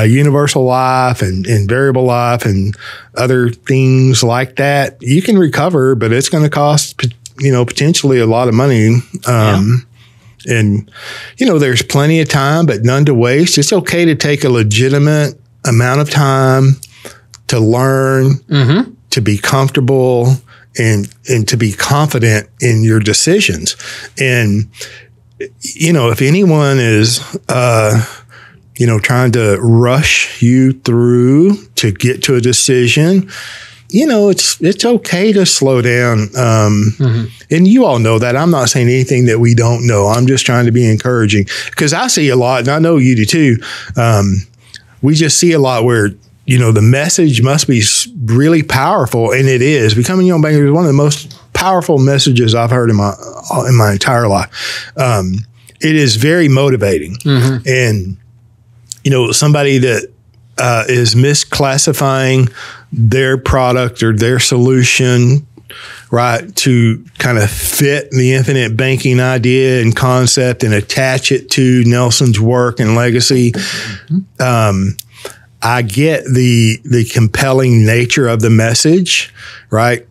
universal life and variable life and other things like that, you can recover, but it's going to cost, you know, potentially a lot of money. And, you know, there's plenty of time, but none to waste. It's okay to take a legitimate amount of time to learn, to be comfortable and to be confident in your decisions. And, you know, if anyone is, you know, trying to rush you through to get to a decision, you know, it's okay to slow down. And you all know that. I'm not saying anything that we don't know. I'm just trying to be encouraging, because I see a lot, and I know you do too. We just see a lot where, you know, the message must be really powerful, and it is. Becoming a Young Banker is one of the most powerful messages I've heard in my entire life. It is very motivating. And, you know, somebody that is misclassifying their product or their solution, right, to kind of fit the infinite banking idea and concept and attach it to Nelson's work and legacy. I get the compelling nature of the message, right?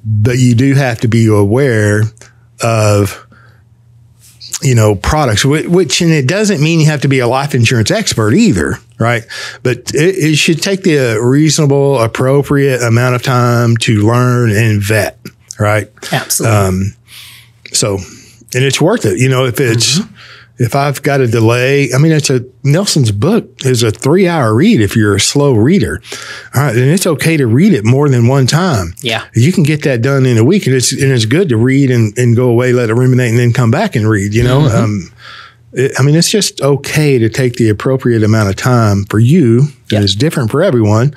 But you do have to be aware of, you know, products, which, and it doesn't mean you have to be a life insurance expert either, right? But it should take the reasonable, appropriate amount of time to learn and vet, right? Absolutely. So, and it's worth it. You know, if it's, if I've got a delay, I mean, Nelson's book is a 3-hour read if you're a slow reader. All right. And it's okay to read it more than one time. Yeah. You can get that done in a week, and it's good to read and go away, let it ruminate, and then come back and read, you know? it's just okay to take the appropriate amount of time for you, and it's different for everyone,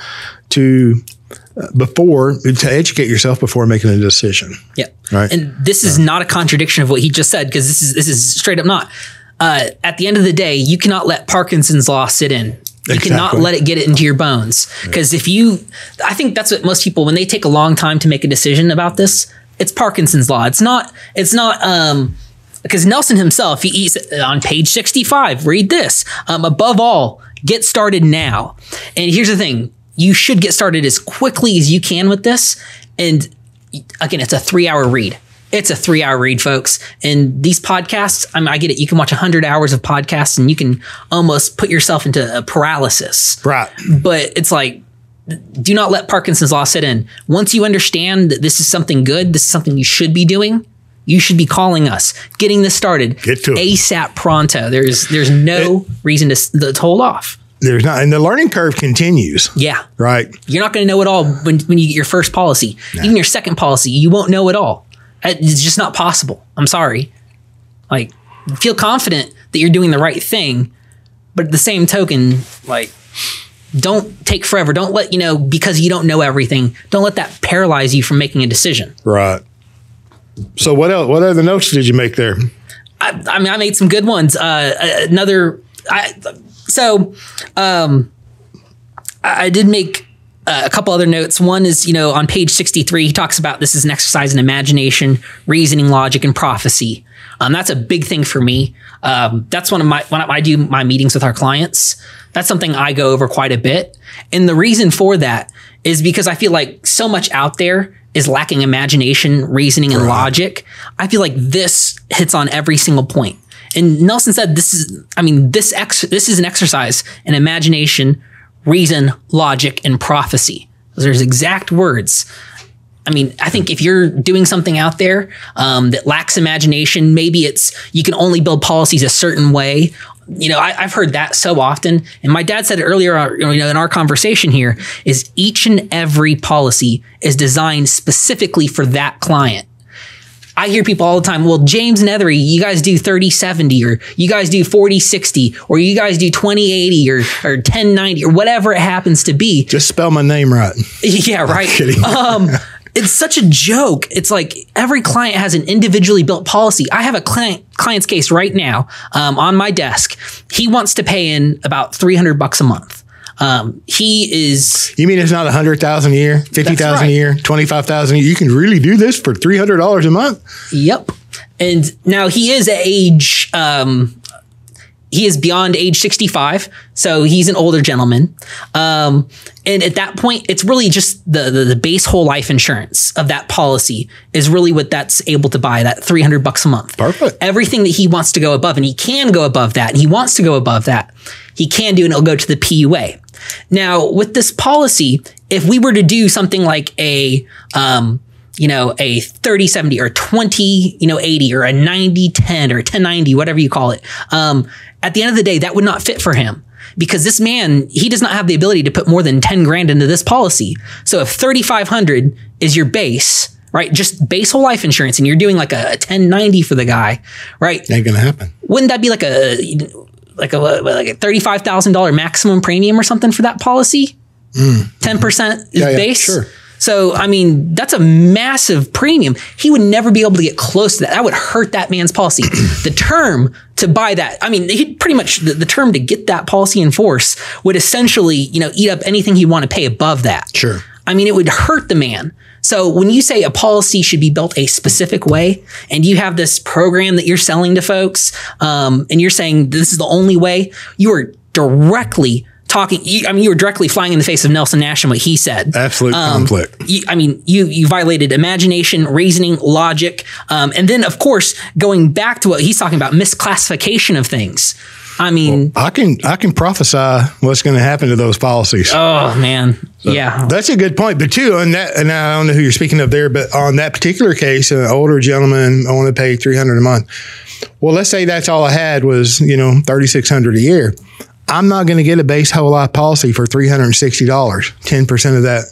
to educate yourself before making a decision. Yeah. Right. And this is not a contradiction of what he just said, because this is straight up not. At the end of the day, you cannot let Parkinson's law sit in. You cannot let it get it into your bones. Because I think that's what most people, when they take a long time to make a decision about this, it's Parkinson's law. It's not, because Nelson himself, he's on page 65, read this. Above all, get started now. And here's the thing. You should get started as quickly as you can with this. And again, it's a 3-hour read. It's a 3-hour read, folks. And these podcasts, I get it. You can watch 100 hours of podcasts and you can almost put yourself into a paralysis. Right. But it's like, do not let Parkinson's law sit in. Once you understand that this is something good, this is something you should be doing, you should be calling us, getting this started. Get to it. ASAP pronto. There's no reason to hold off. There's not, and the learning curve continues. Yeah. Right. You're not going to know it all when you get your first policy. No. Even your second policy, you won't know it all. It's just not possible. I'm sorry. Like, feel confident that you're doing the right thing, but at the same token, like, don't take forever. Don't let, because you don't know everything, don't let that paralyze you from making a decision. Right. So what else? What other notes did you make there? I made some good ones. I did make a couple other notes. One is, on page 63, he talks about this is an exercise in imagination, reasoning, logic, and prophecy. That's a big thing for me. That's when I do my meetings with our clients, that's something I go over quite a bit. And the reason for that is because I feel like so much out there is lacking imagination, reasoning, and logic. I feel like this hits on every single point. And Nelson said this is an exercise in imagination, reason, logic, and prophecy. There's exact words. I think if you're doing something out there that lacks imagination, maybe it's you can only build policies a certain way. I've heard that so often. And my dad said it earlier, in our conversation here, is each and every policy is designed specifically for that client. I hear people all the time, well, James Neathery, you guys do 30-70, or you guys do 40-60, or you guys do 20-80 or 10-90, or whatever it happens to be. Just spell my name right. Yeah, right. It's such a joke. It's like every client has an individually built policy. I have a client's case right now on my desk. He wants to pay in about $300 a month. You mean it's not 100,000 a year, 50,000 a year, 25,000 a year? You can really do this for $300 a month? Yep. And now he is at age, he is beyond age 65. So he's an older gentleman. And at that point, it's really just the base whole life insurance of that policy is really what that's able to buy, that $300 a month. Perfect. Everything that he wants to go above, and he can go above that, and he wants to go above that, he can do, and it'll go to the PUA. Now, with this policy, if we were to do something like a 30-70 or 20-80 or a 90-10 or a 10-90, whatever you call it, at the end of the day, that would not fit for him. Because this man, he does not have the ability to put more than 10 grand into this policy. So if 3,500 is your base, right, just base whole life insurance, and you're doing like a 1090 for the guy, right? Ain't gonna happen. Wouldn't that be like a $35,000 maximum premium or something for that policy? 10% is base. Sure. So, that's a massive premium. He would never be able to get close to that. That would hurt that man's policy. The term to buy that, he'd pretty much, the term to get that policy in force would essentially, eat up anything he'd want to pay above that. Sure. It would hurt the man. So when you say a policy should be built a specific way, and you have this program that you're selling to folks, and you're saying this is the only way, you are directly talking, you were directly flying in the face of Nelson Nash and what he said. Absolute conflict. You violated imagination, reasoning, logic, and then of course going back to what he's talking about, misclassification of things. Well, I can prophesy what's going to happen to those policies. Oh man, so yeah, that's a good point. But too, on that, and I don't know who you're speaking of there, but on that particular case, an older gentleman, I want to pay $300 a month. Well, let's say that's all I had was $3,600 a year. I'm not going to get a base whole life policy for $360, 10% of that,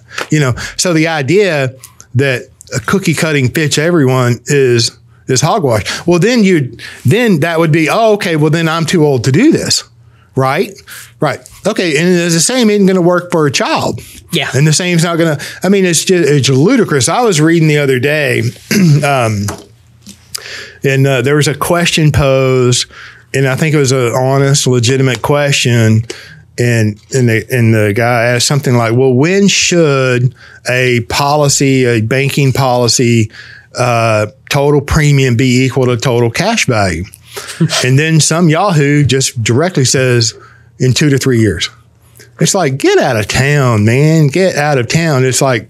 So the idea that a cookie cutting fits everyone is this hogwash. Well, then that would be, oh, okay, well then I'm too old to do this. Right. Okay. And the same isn't going to work for a child. Yeah. And the same's not going to, I mean, it's ludicrous. I was reading the other day, and there was a question posed, and I think it was an honest, legitimate question. And the guy asked something like, well, when should a banking policy, total premium be equal to total cash value? And then some Yahoo just directly says in 2 to 3 years. It's like, get out of town, man. Get out of town. It's like.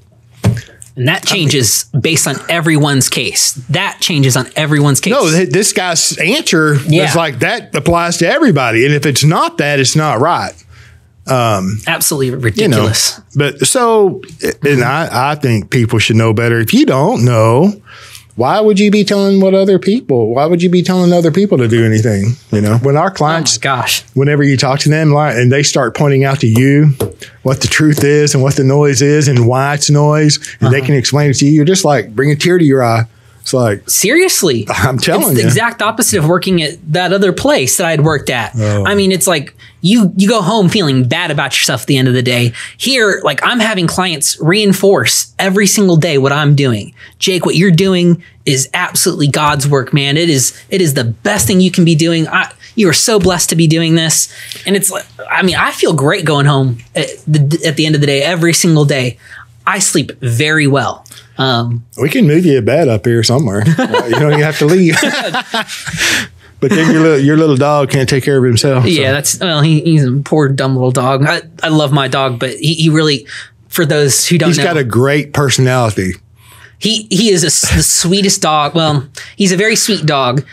And that changes based on everyone's case. That changes on everyone's case. No, this guy's answer is like, that applies to everybody. And if it's not that, it's not right. Absolutely ridiculous. But so, and I think people should know better. If you don't know, why would you be telling other people to do anything? When our clients, whenever you talk to them and they start pointing out to you what the truth is and what the noise is and why it's noise, and they can explain it to you, you're just like, bring a tear to your eye. It's like, seriously, I'm telling you, it's the exact opposite of working at that other place that I'd worked at. Oh. I mean, it's like you go home feeling bad about yourself at the end of the day. Here, like, I'm having clients reinforce every single day what I'm doing. Jake, what you're doing is absolutely God's work, man. It is the best thing you can be doing. You are so blessed to be doing this. And it's like, I mean, I feel great going home at the end of the day, every single day. I sleep very well. We can move you a bed up here somewhere. You have to leave. But then your little dog can't take care of himself. Yeah, he's a poor dumb little dog. I love my dog, but he really, for those who don't know, he's got a great personality. He is the sweetest dog. Well, he's a very sweet dog.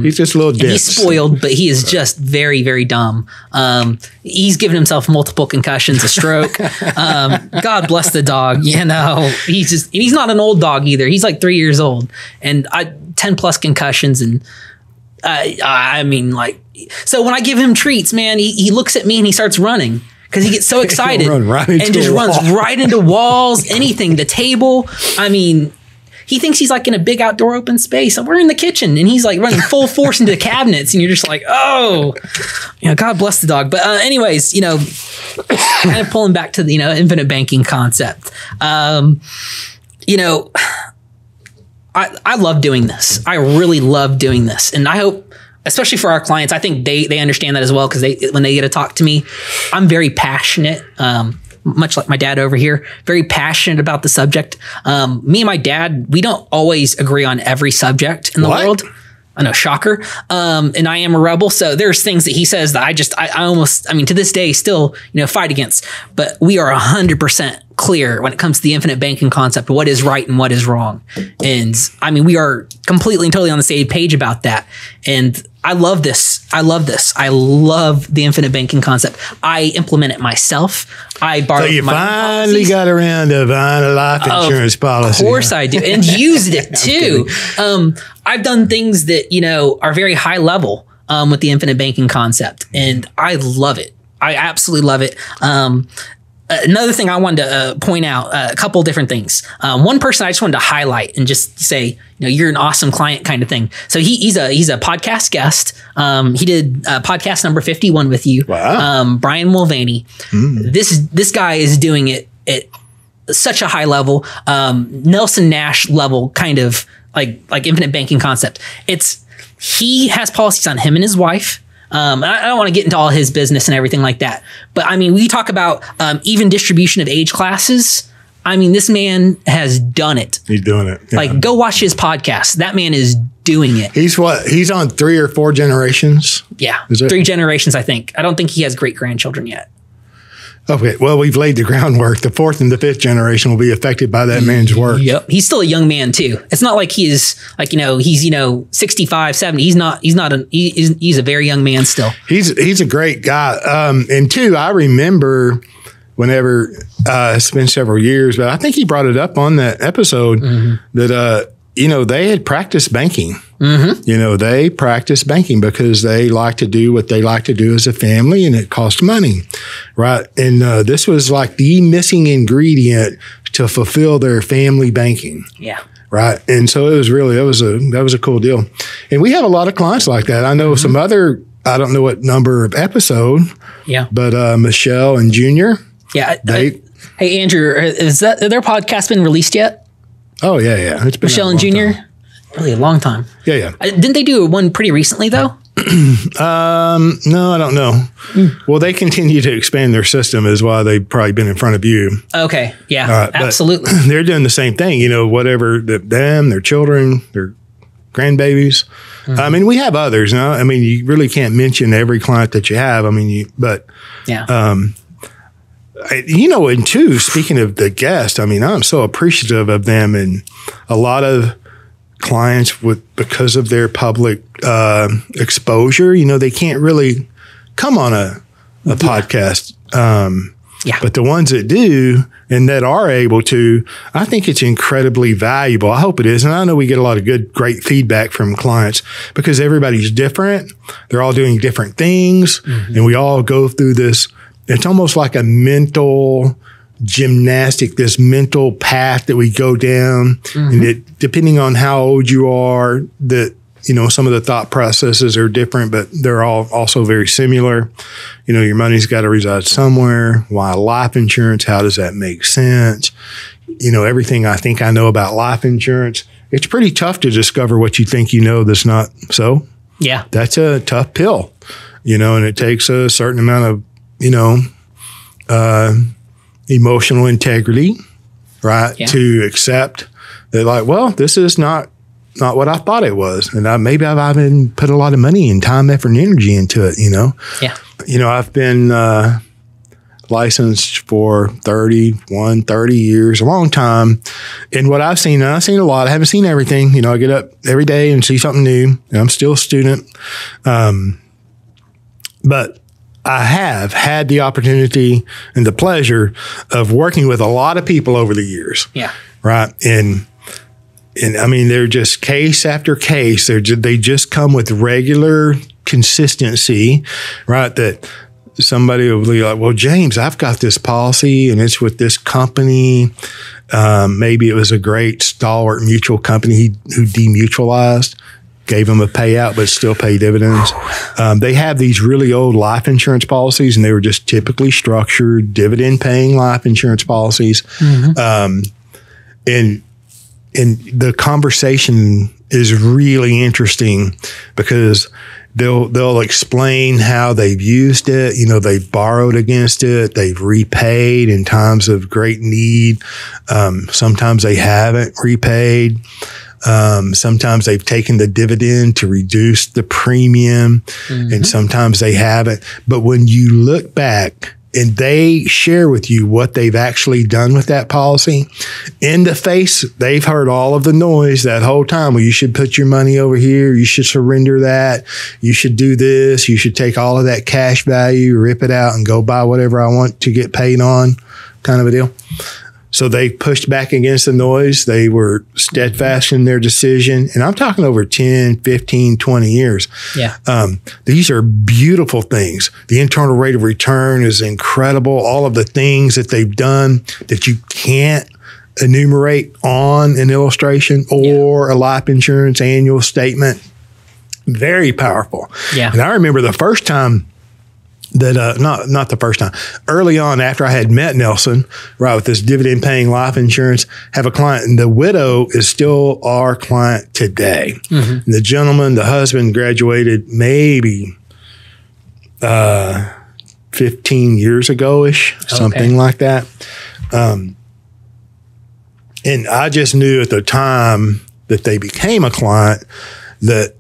He's just a little dense. He's spoiled, but he is just very, very dumb. He's given himself multiple concussions, a stroke. God bless the dog. He's not an old dog either. He's like 3 years old, and 10 plus concussions. And I mean, like, so when I give him treats, man, he looks at me and he starts running. Because he gets so excited and just runs right into walls, anything, the table. I mean, he thinks he's like in a big outdoor open space. We're in the kitchen and he's like running full force into the cabinets. And you're just like, oh, God bless the dog. But anyways, kind of pulling back to the, infinite banking concept. I love doing this. I really love doing this. And I hope, especially for our clients, I think they understand that as well, because when they get to talk to me, I'm very passionate, much like my dad over here, very passionate about the subject. Me and my dad, we don't always agree on every subject in the world. I know, shocker. And I am a rebel. So there's things that he says that I almost, to this day still, fight against. But we are 100% clear when it comes to the infinite banking concept, what is right and what is wrong. And we are completely and totally on the same page about that. And I love this. I love the infinite banking concept. I implement it myself. I borrow. So you finally got around to buying a life insurance policy. Of course I do. And used it too. I've done things that, are very high level with the infinite banking concept. And I love it. I absolutely love it. Another thing I wanted to point out, a couple different things. One person I just wanted to highlight and just say, you're an awesome client kind of thing. So he's a podcast guest. He did podcast number 51 with you. Wow. Brian Mulvaney. This guy is doing it at such a high level, Nelson Nash level, kind of like infinite banking concept. He has policies on him and his wife. I don't want to get into all his business and everything like that. But we talk about even distribution of age classes. This man has done it. He's doing it. Yeah. Go watch his podcast. That man is doing it. He's on 3 or 4 generations? Yeah. 3 generations, I think. I don't think he has great grandchildren yet. Okay, well, we've laid the groundwork. The 4th and the 5th generation will be affected by that man's work. Yep. He's still a young man too. It's not like he is he's 65, 70. He's a very young man still. He's a great guy. And two, I remember whenever it's been several years, but I think he brought it up on that episode that they had practiced banking. Mm-hmm. They practice banking because they like to do what they like to do as a family, and it costs money, right? And this was like the missing ingredient to fulfill their family banking. Yeah. Right. And so it was really, that was a cool deal. And we have a lot of clients like that. I know some other, I don't know what number of episode. Yeah. But Michelle and Junior. Yeah. Hey, Andrew, is their podcast been released yet? Oh, yeah. It's been Michelle and Junior? Time. Really a long time. Yeah. Didn't they do one pretty recently, though? No, I don't know. Well, they continue to expand their system is why they've probably been in front of you. Okay. Yeah, absolutely. They're doing the same thing, whatever them, their children, their grandbabies. I mean, we have others. No? I mean, you really can't mention every client that you have. I mean, and too, speaking of the guest, I mean, I'm so appreciative of them, and a lot of clients because of their public exposure, they can't really come on a podcast. But the ones that do and that are able to, I think it's incredibly valuable. I hope it is. And I know we get a lot of great feedback from clients because everybody's different. They're all doing different things. And we all go through this. It's almost like a mental gymnastic, this mental path that we go down. And it, depending on how old you are, some of the thought processes are different, but they're all also very similar. Your money's got to reside somewhere. Why life insurance? How does that make sense? Everything I think I know about life insurance, it's pretty tough to discover what you think that's not so. Yeah. That's a tough pill, and it takes a certain amount of, emotional integrity, right? Yeah. To accept that, this is not what I thought it was. And maybe I've been put a lot of money and time, effort, and energy into it, Yeah. I've been licensed for 30 years, a long time. And what I've seen a lot. I haven't seen everything. I get up every day and see something new. And I'm still a student. But I have had the opportunity and the pleasure of working with a lot of people over the years. Yeah. Right. And I mean, they're just case after case. They just come with regular consistency, right? That somebody will be like, well, James, I've got this policy and it's with this company. Maybe it was a great stalwart mutual company who demutualized. Gave them a payout, but still pay dividends. They have these really old life insurance policies, and they were just typically structured dividend-paying life insurance policies. And the conversation is really interesting because they'll explain how they've used it. They've borrowed against it. They've repaid in times of great need. Sometimes they haven't repaid. Sometimes they've taken the dividend to reduce the premium, and sometimes they haven't. But when you look back and they share with you what they've actually done with that policy, in the face, they've heard all of the noise that whole time. Well, you should put your money over here. You should surrender that. You should do this. You should take all of that cash value, rip it out, and go buy whatever I want to get paid on, kind of a deal. So they pushed back against the noise. They were steadfast in their decision. And I'm talking over 10, 15, 20 years. Yeah. These are beautiful things. The internal rate of return is incredible. All of the things that they've done that you can't enumerate on an illustration or a life insurance annual statement. Very powerful. Yeah. And I remember the first time that not the first time, early on after I had met Nelson, right, with this dividend paying life insurance, have a client, and the widow is still our client today. And the gentleman, the husband, graduated maybe 15 years ago-ish, something like that. And I just knew at the time that they became a client that,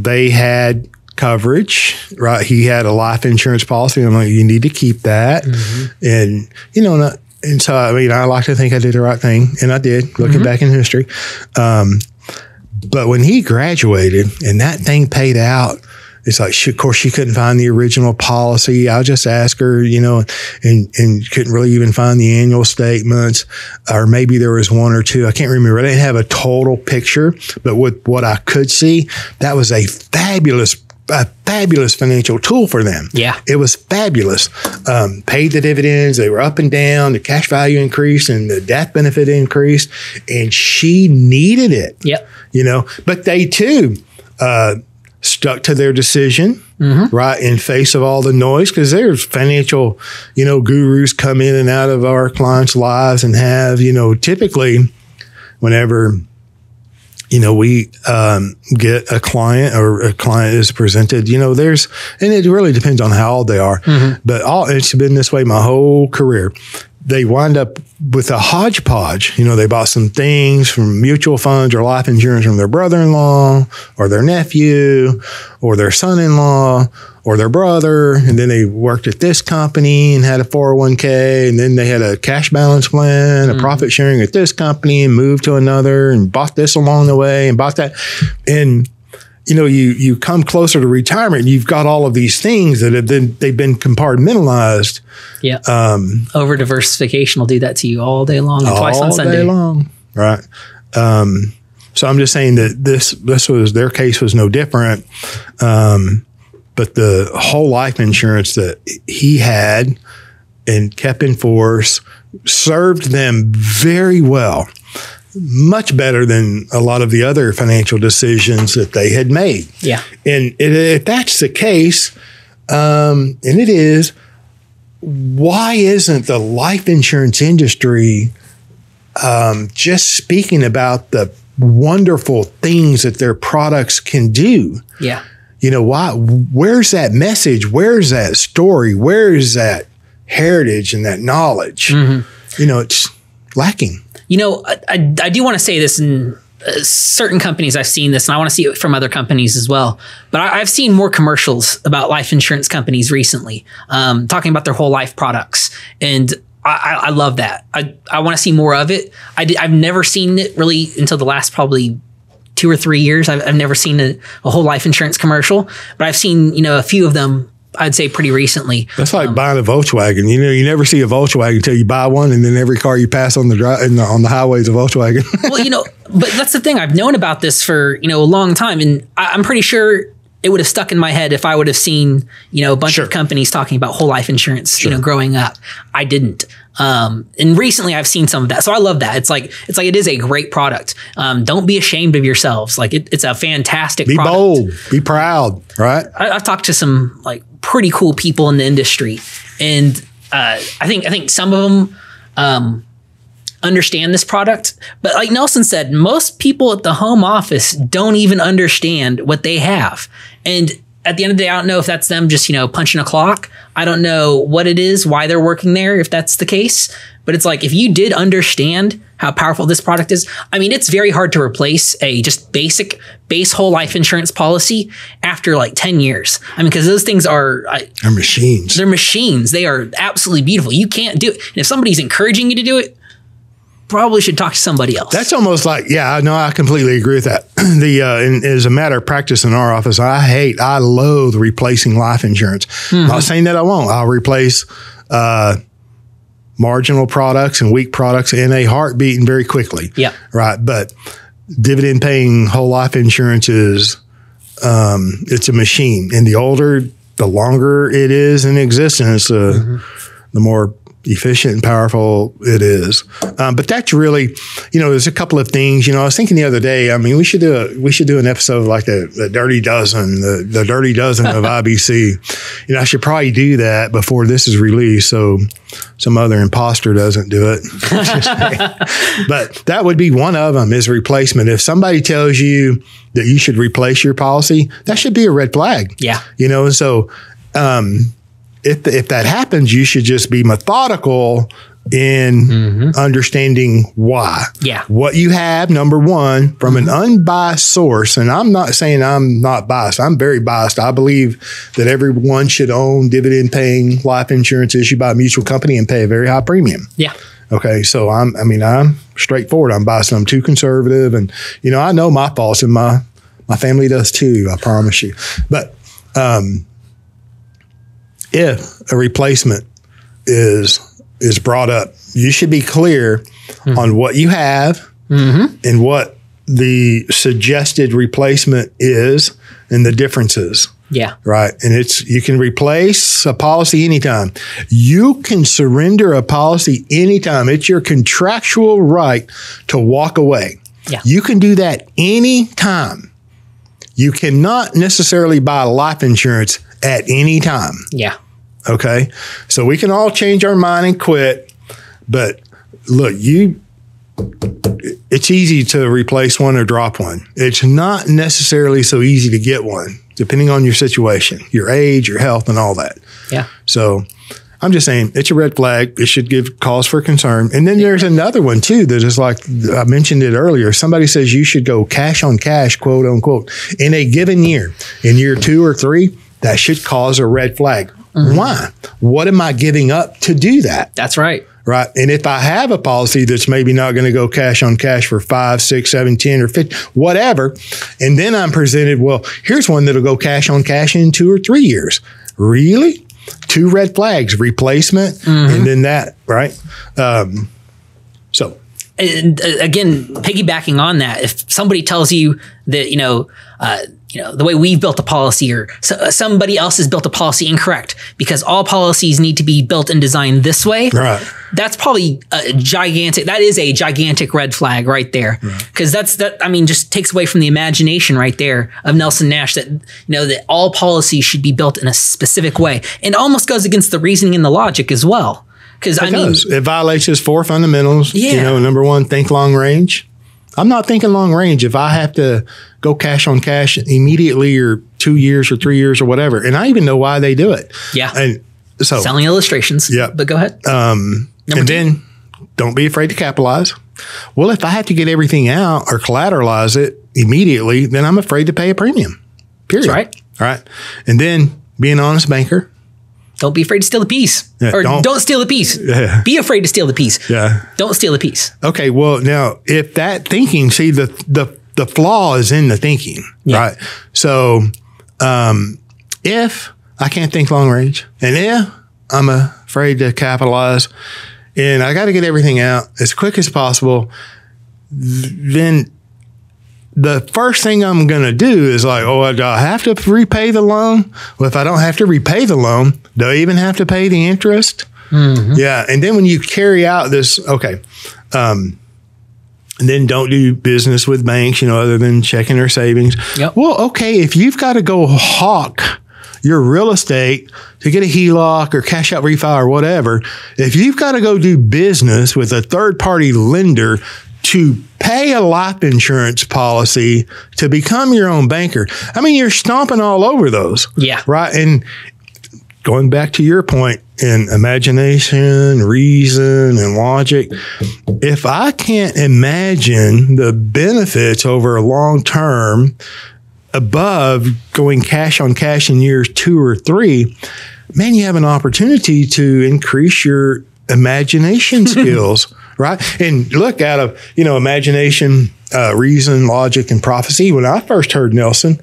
they had coverage, right? He had a life insurance policy. I'm like, you need to keep that. And, and so, I mean, I like to think I did the right thing, and I did, looking back in history. But when he graduated and that thing paid out, it's like, of course, she couldn't find the original policy. I'll just ask her, and couldn't really even find the annual statements, or maybe there was one or two. I can't remember. I didn't have a total picture, but with what I could see, that was a fabulous a fabulous financial tool for them. Yeah. It was fabulous. Paid the dividends. They were up and down. The cash value increased and the death benefit increased. And she needed it. Yep. You know, but they too stuck to their decision, right, in face of all the noise, because there's financial, you know, gurus come in and out of our clients' lives and have, you know, typically whenever, you know, we get a client or a client is presented, you know, and it really depends on how old they are, but it's been this way my whole career. They wind up with a hodgepodge. You know, they bought some things from mutual funds or life insurance from their brother-in-law or their nephew or their son-in-law or their brother. And then they worked at this company and had a 401k. And then they had a cash balance plan, a profit sharing at this company, and moved to another and bought this along the way and bought that. And you know, you come closer to retirement and you've got all of these things that they've been compartmentalized. Yeah. Over diversification will do that to you all day long and twice on Sunday. All day long. Right. So I'm just saying that this was, their case was no different. But the whole life insurance that he had and kept in force served them very well. Much better than a lot of the other financial decisions that they had made. Yeah. And if that's the case, and it is, why isn't the life insurance industry just speaking about the wonderful things that their products can do? Yeah. You know, why? Where's that message? Where's that story? Where's that heritage and that knowledge? You know, it's lacking. You know, I do want to say this in certain companies. I've seen this and I want to see it from other companies as well. But I've seen more commercials about life insurance companies recently, talking about their whole life products. And I love that. I want to see more of it. I've never seen it really until the last probably 2 or 3 years. I've never seen a whole life insurance commercial, but I've seen, you know, a few of them, I'd say pretty recently. That's like buying a Volkswagen. You know, you never see a Volkswagen until you buy one, and then every car you pass on the highway is a Volkswagen. Well, you know, but that's the thing. I've known about this for, you know, a long time, and I'm pretty sure it would have stuck in my head if I would have seen, you know, a bunch of companies talking about whole life insurance, you know, growing up. I didn't. And recently I've seen some of that. So I love that. It's like it is a great product. Don't be ashamed of yourselves. Like it's a fantastic product. Be bold, be proud, right? I've talked to some like pretty cool people in the industry, and I think some of them understand this product. But like Nelson said, most people at the home office don't even understand what they have. And at the end of the day, I don't know if that's them just, you know, punching a clock. I don't know what it is, why they're working there, if that's the case. But it's like, if you did understand how powerful this product is, I mean, it's very hard to replace a just base whole life insurance policy after like 10 years. I mean, because those things are they're machines. They're machines. They are absolutely beautiful. You can't do it. And if somebody's encouraging you to do it, probably should talk to somebody else. That's almost like, yeah, no, I completely agree with that. And as a matter of practice in our office, I loathe replacing life insurance. I'm not saying that I won't. I'll replace marginal products and weak products in a heartbeat and very quickly. Yeah. Right. But dividend paying whole life insurance is, it's a machine. And the longer it is in existence, the more efficient and powerful it is. But that's really, you know, there's a couple of things, you know, I was thinking the other day, I mean, we should do an episode like the Dirty Dozen, the Dirty Dozen of IBC. You know, I should probably do that before this is released, so some other imposter doesn't do it. But that would be one of them, is replacement. If somebody tells you that you should replace your policy, that should be a red flag. Yeah. You know, and so, if that happens, you should just be methodical in understanding why. Yeah. What you have, number one, from an unbiased source. And I'm not saying I'm not biased. I'm very biased. I believe that everyone should own dividend paying life insurance issued by a mutual company and pay a very high premium. Yeah. Okay. So I'm straightforward. I'm biased. I'm too conservative. And, you know, I know my faults, and my family does too, I promise you. But, if a replacement is brought up, you should be clear on what you have and what the suggested replacement is and the differences. Yeah. Right. And you can replace a policy anytime. You can surrender a policy anytime. It's your contractual right to walk away. Yeah. You can do that anytime. You cannot necessarily buy life insurance at any time. Yeah. Okay. So we can all change our mind and quit. But look, it's easy to replace one or drop one. It's not necessarily so easy to get one, depending on your situation, your age, your health, and all that. Yeah. So I'm just saying it's a red flag. It should give cause for concern. And then there's another one too that is like, I mentioned it earlier. Somebody says you should go cash on cash, quote unquote, in a given year. In year 2 or 3, that should cause a red flag. Mm-hmm. Why? What am I giving up to do that? That's right. Right. And if I have a policy that's maybe not going to go cash on cash for 5, 6, 7, 10, or 50, whatever, and then I'm presented, well, here's one that'll go cash on cash in 2 or 3 years. Really? 2 red flags, replacement, and then that, right? So. And again, piggybacking on that, if somebody tells you that, the way we've built a policy or somebody else has built a policy incorrect because all policies need to be built and designed this way. Right. That's probably a gigantic red flag right there. Because just takes away from the imagination right there of Nelson Nash that, that all policies should be built in a specific way, and almost goes against the reasoning and the logic as well. Because it violates his 4 fundamentals. Yeah. Number 1, think long range. I'm not thinking long range if I have to go cash on cash immediately or 2 years or 3 years or whatever. And I even know why they do it. Yeah. And so selling illustrations. Yeah. But go ahead. Then don't be afraid to capitalize. Well, if I have to get everything out or collateralize it immediately, then I'm afraid to pay a premium. Period. That's right. All right. And then be an honest banker. Don't be afraid to steal the piece. Yeah, or don't steal the piece. Yeah. Be afraid to steal the piece. Yeah. Don't steal the piece. Okay. Well, now, if that thinking, see, the flaw is in the thinking, right? So if I can't think long range, and if I'm afraid to capitalize, and I got to get everything out as quick as possible, then the first thing I'm going to do is like, do I have to repay the loan? Well, if I don't have to repay the loan, do I even have to pay the interest? Mm-hmm. Yeah. And then when you carry out this, and then don't do business with banks, other than checking or savings. Yep. Well, okay, if you've got to go hawk your real estate to get a HELOC or cash out refi or whatever, if you've got to go do business with a third-party lender to pay a life insurance policy to become your own banker, you're stomping all over those. Yeah. Right? And going back to your point in imagination, reason, and logic, if I can't imagine the benefits over a long term above going cash on cash in years 2 or 3, man, you have an opportunity to increase your imagination skills, right? And look, out of, imagination, reason, logic, and prophecy, when I first heard Nelson,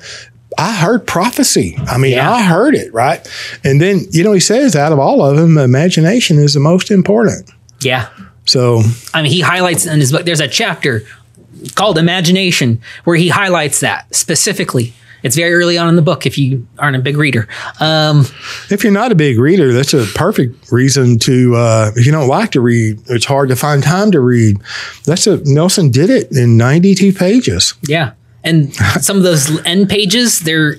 I heard prophecy. I heard it, right? And then, he says out of all of them, imagination is the most important. Yeah. So, he highlights in his book, there's a chapter called Imagination where he highlights that specifically. It's very early on in the book if you aren't a big reader. If you're not a big reader, that's a perfect reason to, if you don't like to read, it's hard to find time to read. Nelson did it in 92 pages. Yeah. And some of those end pages, they're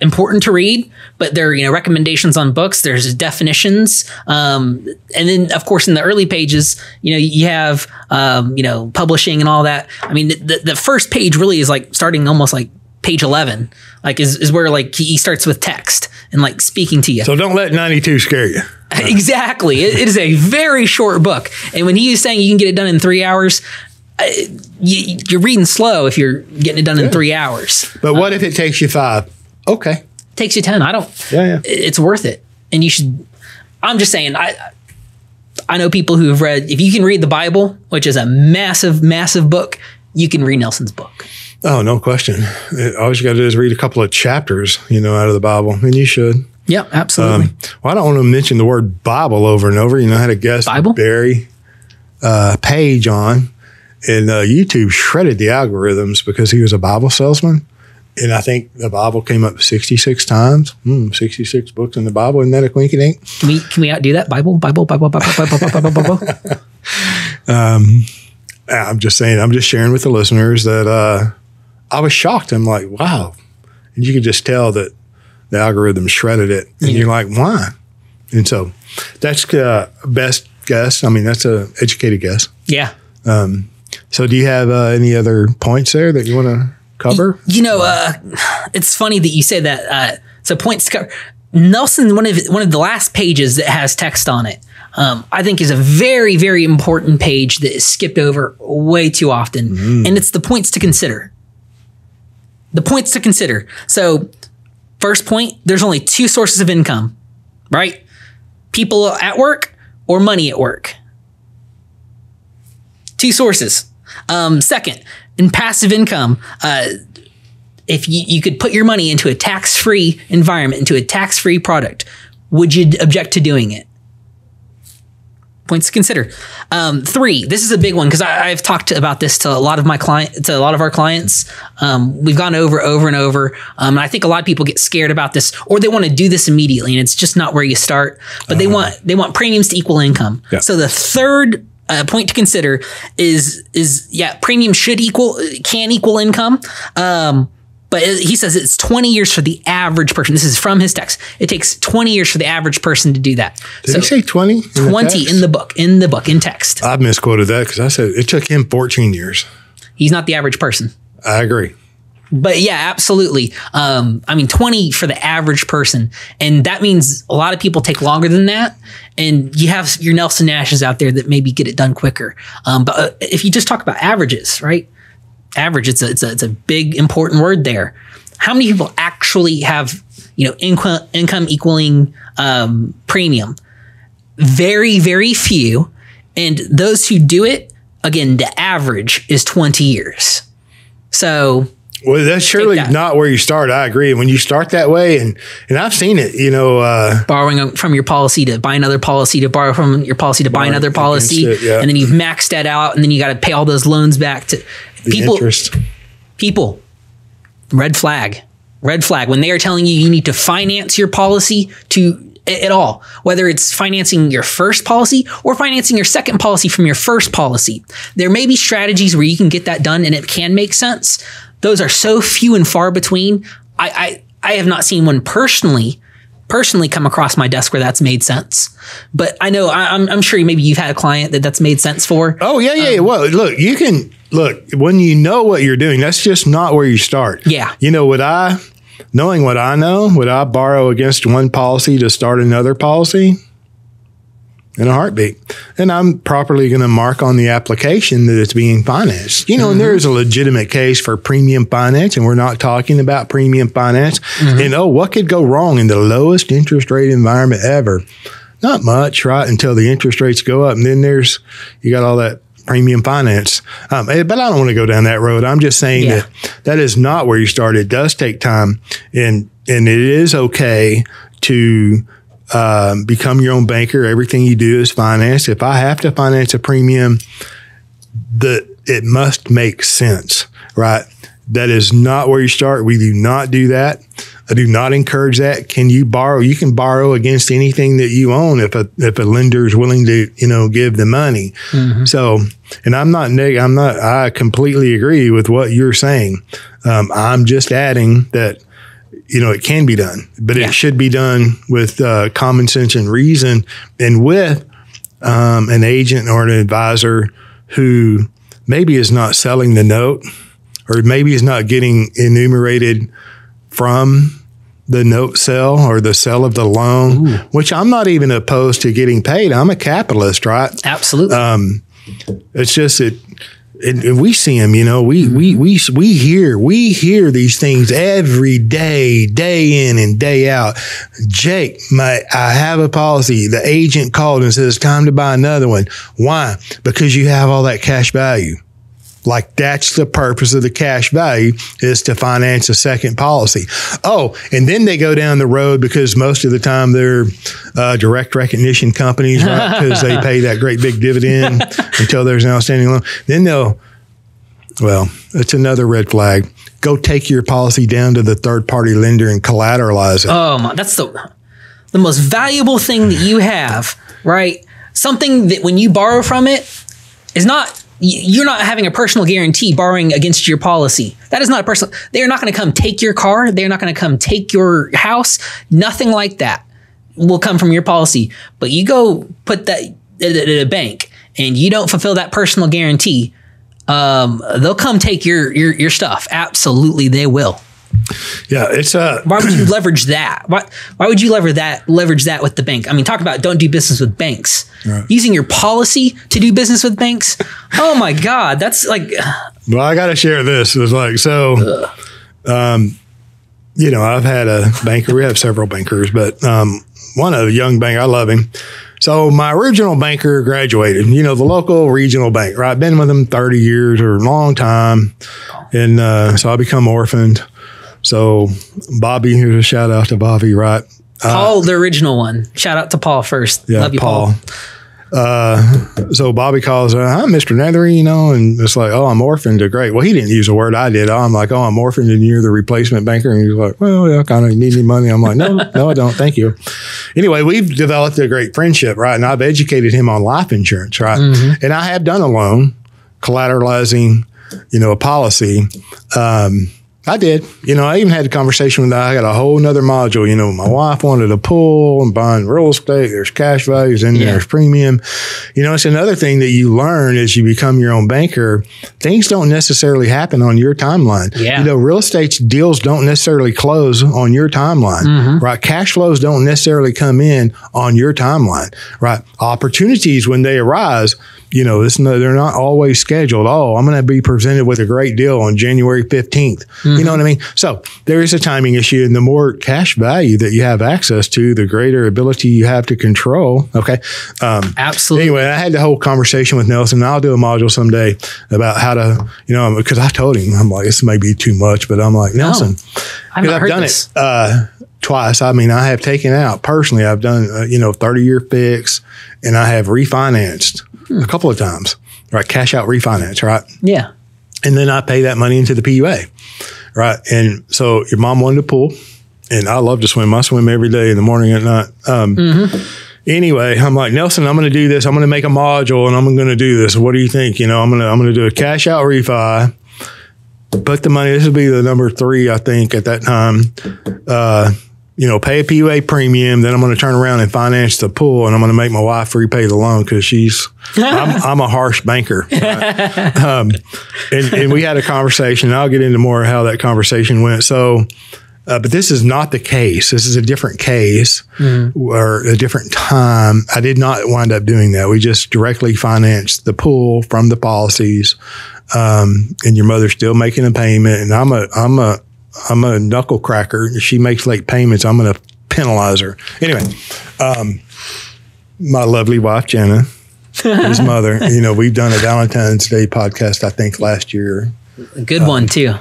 important to read, but they're, recommendations on books. There's definitions. And then, of course, in the early pages, you have, publishing and all that. The first page really is like starting almost like page 11, is where he starts with text and speaking to you. So don't let 92 scare you. Exactly. It is a very short book. And when he is saying you can get it done in 3 hours, you're reading slow if you're getting it done in 3 hours. But what if it takes you 5? Okay. Takes you 10. It's worth it. And you should, I'm just saying, I know people who have read, if you can read the Bible, which is a massive, massive book, you can read Nelson's book. Oh, no question. All you got to do is read a couple of chapters, out of the Bible, and you should. Yeah, absolutely. I don't want to mention the word Bible over and over. I had a guest, Bible? Barry Page, on, and YouTube shredded the algorithms because he was a Bible salesman. And I think the Bible came up 66 times. 66 books in the Bible. Isn't that a quinky dink? Can we outdo that? Bible. I'm just saying, I'm just sharing with the listeners that I was shocked. I'm like, wow. And you could just tell that the algorithm shredded it. And you're like, why? And so that's best guess. I mean, that's an educated guess. Yeah. So do you have any other points there that you want to cover? It's funny that you say that. So points to cover. Nelson, one of the last pages that has text on it, I think is a very, very important page that is skipped over way too often. And it's the points to consider. The points to consider. So first point, there's only two sources of income, right? People at work or money at work. Two sources. Second, in passive income, if you could put your money into a tax-free environment, into a tax-free product, would you object to doing it? Points to consider. 3, this is a big one because I've talked about this to a lot of our clients. We've gone over and over. And I think a lot of people get scared about this, or they want to do this immediately, and it's just not where you start. But they want premiums to equal income. Yeah. So the third point to consider is premium can equal income. But he says it's 20 years for the average person. This is from his text. It takes 20 years for the average person to do that. Did he say 20? 20 in the book, in text. I misquoted that because I said it took him 14 years. He's not the average person. I agree. But yeah, absolutely. 20 for the average person. And that means a lot of people take longer than that. And you have your Nelson Nashes out there that maybe get it done quicker. But if you just talk about averages, right? Average, it's a big important word there. How many people actually have income equaling premium? Very, very few. And those who do it, again, the average is 20 years. So that's surely not where you start. I agree. When you start that way, and I've seen it, borrowing from your policy to buy another policy, to borrow from your policy to buy another policy, and then you've maxed that out, and then you got to pay all those loans back to interest. People, red flag. When they are telling you need to finance your policy at all, whether it's financing your first policy or financing your second policy from your first policy. There may be strategies where you can get that done and it can make sense. Those are so few and far between. I have not seen one personally come across my desk where that's made sense. But I know I'm sure maybe you've had a client that's made sense for. Oh yeah. Well, look, when you know what you're doing, that's just not where you start. Yeah. Knowing what I know, would I borrow against one policy to start another policy? In a heartbeat. And I'm properly going to mark on the application that it's being financed. And there is a legitimate case for premium finance, and we're not talking about premium finance. And what could go wrong in the lowest interest rate environment ever? Not much, right? Until the interest rates go up. And then you got all that premium finance. But I don't want to go down that road. I'm just saying that is not where you start. It does take time, and it is okay to become your own banker. Everything you do is finance. If I have to finance a premium, it must make sense, right? That is not where you start. We do not do that. I do not encourage that. Can you borrow? You can borrow against anything that you own if a lender is willing to, give the money. So, and I completely agree with what you're saying. I'm just adding that, it can be done, but it should be done with common sense and reason, and with an agent or an advisor who maybe is not selling the note, or maybe is not getting enumerated from the note sale or the sale of the loan, which I'm not even opposed to getting paid. I'm a capitalist, right? Absolutely. It's just and we see them, we hear these things every day, day in and day out. Jake, I have a policy. The agent called and says, time to buy another one. Why? Because you have all that cash value. Like, that's the purpose of the cash value, is to finance a second policy. Oh, and then they go down the road, because most of the time they're direct recognition companies, right? Because they pay that great big dividend until there's an outstanding loan. Then it's another red flag. go take your policy down to the third party lender and collateralize it. Oh my, that's the most valuable thing that you have, right? Something that when you borrow from it is not, you're not having a personal guarantee borrowing against your policy. That is not a personal, they're not going to come take your car. They're not going to come take your house. Nothing like that will come from your policy. But you go put that at a bank and you don't fulfill that personal guarantee, they'll come take your stuff. Absolutely, they will. Yeah, it's why would you leverage that? Why would you leverage that with the bank? I mean, talk about don't do business with banks. Right. Using your policy to do business with banks. Oh my God, that's like. Well, I got to share this. It was like so. You know, I've had a banker. We have several bankers, but one of the young banker, I love him. So my original banker graduated, you know, the local regional bank, right? Been with them 30 years or a long time. And so I become orphaned. So Bobby, here's a shout out to Bobby, right? Paul, the original one. Shout out to Paul first. Yeah, love you, Paul. So Bobby calls, I'm Mr. Neathery, you know, and it's like, oh, I'm orphaned. Great. Well, he didn't use the word I did. I'm like, oh, I'm orphaned and you're the replacement banker. And he's like, well, yeah, I kind of need any money. I'm like, no, I don't. Thank you. Anyway, we've developed a great friendship, right? And I've educated him on life insurance, right? Mm-hmm. And I have done a loan collateralizing, you know, a policy. I did. You know, I even had a conversation with I got a whole nother module. You know, my wife wanted a pool and buying real estate. There's cash values and there's premium. You know, it's another thing that you learn as you become your own banker. Things don't necessarily happen on your timeline. Yeah. You know, real estate deals don't necessarily close on your timeline, right? Cash flows don't necessarily come in on your timeline, right? Opportunities when they arise, you know, they're not always scheduled. Oh, I'm going to be presented with a great deal on January 15th. You know what I mean? So there is a timing issue, and the more cash value that you have access to, the greater ability you have to control. Okay. Absolutely. Anyway, I had the whole conversation with Nelson. I'll do a module someday about how to, you know, because I told him, I'm like, this may be too much, but I'm like, Nelson, I've done it twice. I mean, I have taken out personally, I've done, you know, 30-year fix, and I have refinanced a couple of times, right? Cash out refinance, right? Yeah. And then I pay that money into the PUA. Right. And so your mom wanted a pool, and I love to swim. I swim every day in the morning and at night. Anyway, I'm like, Nelson, I'm going to do this. I'm going to make a module and I'm going to do this. What do you think? You know, I'm going to do a cash out refi, put the money. This will be the number 3, I think, at that time. You know, pay a PUA premium. Then I'm going to turn around and finance the pool, and I'm going to make my wife repay the loan because I'm a harsh banker. Right? And we had a conversation. And I'll get into more how that conversation went. So, but this is not the case. This is a different case or a different time. I did not wind up doing that. We just directly financed the pool from the policies, and your mother's still making a payment, and I'm a knuckle cracker. If she makes late payments, I'm going to penalize her. Anyway, my lovely wife, Jenna, his mother, you know, we've done a Valentine's Day podcast, I think, last year. A good one, too.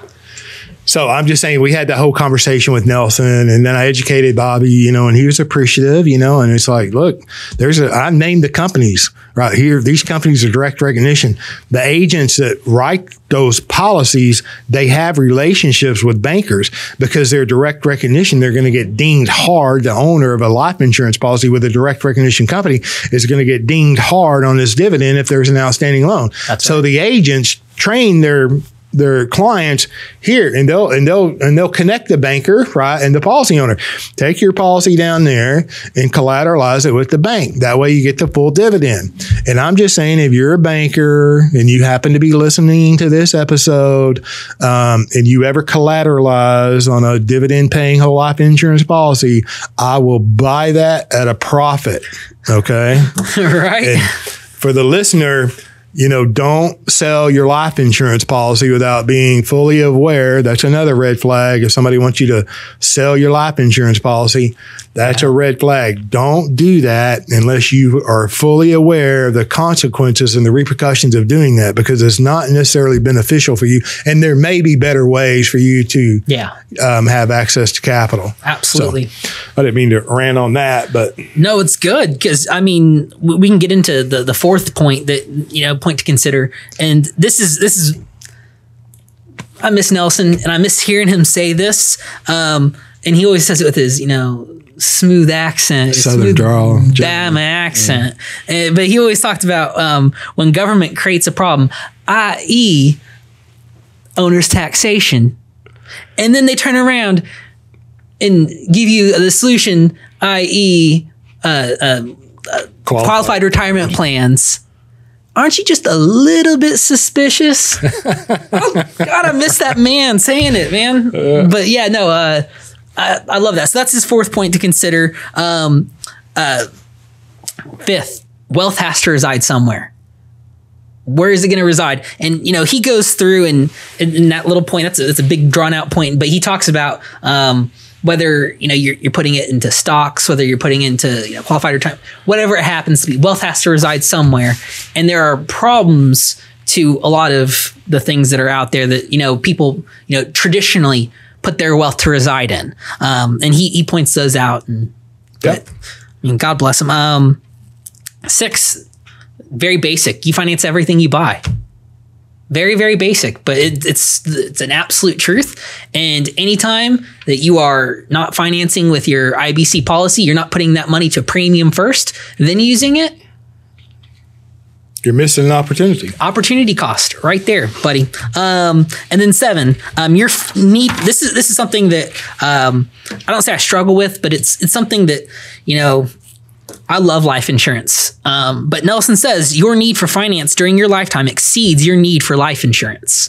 So I'm just saying we had that whole conversation with Nelson, and then I educated Bobby, you know, and he was appreciative, you know, and it's like, look, I named the companies right here. These companies are direct recognition. The agents that write those policies, they have relationships with bankers because they're direct recognition. They're going to get dinged hard. The owner of a life insurance policy with a direct recognition company is going to get dinged hard on his dividend if there's an outstanding loan. So the agents train their clients here, and they'll connect the banker, right, and the policy owner. Take your policy down there and collateralize it with the bank. That way you get the full dividend. And I'm just saying, if you're a banker and you happen to be listening to this episode, and you ever collateralize on a dividend paying whole life insurance policy, I will buy that at a profit. Okay. Right. And for the listener, you know, don't sell your life insurance policy without being fully aware. That's another red flag. If somebody wants you to sell your life insurance policy, that's a red flag. Don't do that unless you are fully aware of the consequences and the repercussions of doing that, because it's not necessarily beneficial for you. And there may be better ways for you to have access to capital. Absolutely. So, I didn't mean to rant on that, but. No, it's good because, I mean, we can get into the 4th point that, you know, point to consider. And this is I miss Nelson, and I miss hearing him say this. And he always says it with his, smooth accent, Southern drawl, Bama accent. Yeah. But he always talked about when government creates a problem, i.e., owner's taxation, and then they turn around and give you the solution, i.e., qualified retirement plans. Aren't you just a little bit suspicious? Oh, God, I miss that man saying it, man. But yeah, no, I love that. So that's his fourth point to consider. Fifth, wealth has to reside somewhere. Where is it going to reside? And, he goes through and in that little point, that's a big drawn out point, but he talks about whether, you're putting it into stocks, whether you're putting it into qualified retirement, whatever it happens to be, wealth has to reside somewhere. And there are problems to a lot of the things that are out there that, people, traditionally put their wealth to reside in. And he points those out. And yep. God bless him. 6, very basic. You finance everything you buy. Very, very basic, but it's an absolute truth. And anytime that you are not financing with your IBC policy, you're not putting that money to premium first, then using it, you're missing an opportunity. Opportunity cost right there, buddy. And then 7, your need. This is something that I don't say I struggle with, but it's something that I love life insurance. But Nelson says your need for finance during your lifetime exceeds your need for life insurance.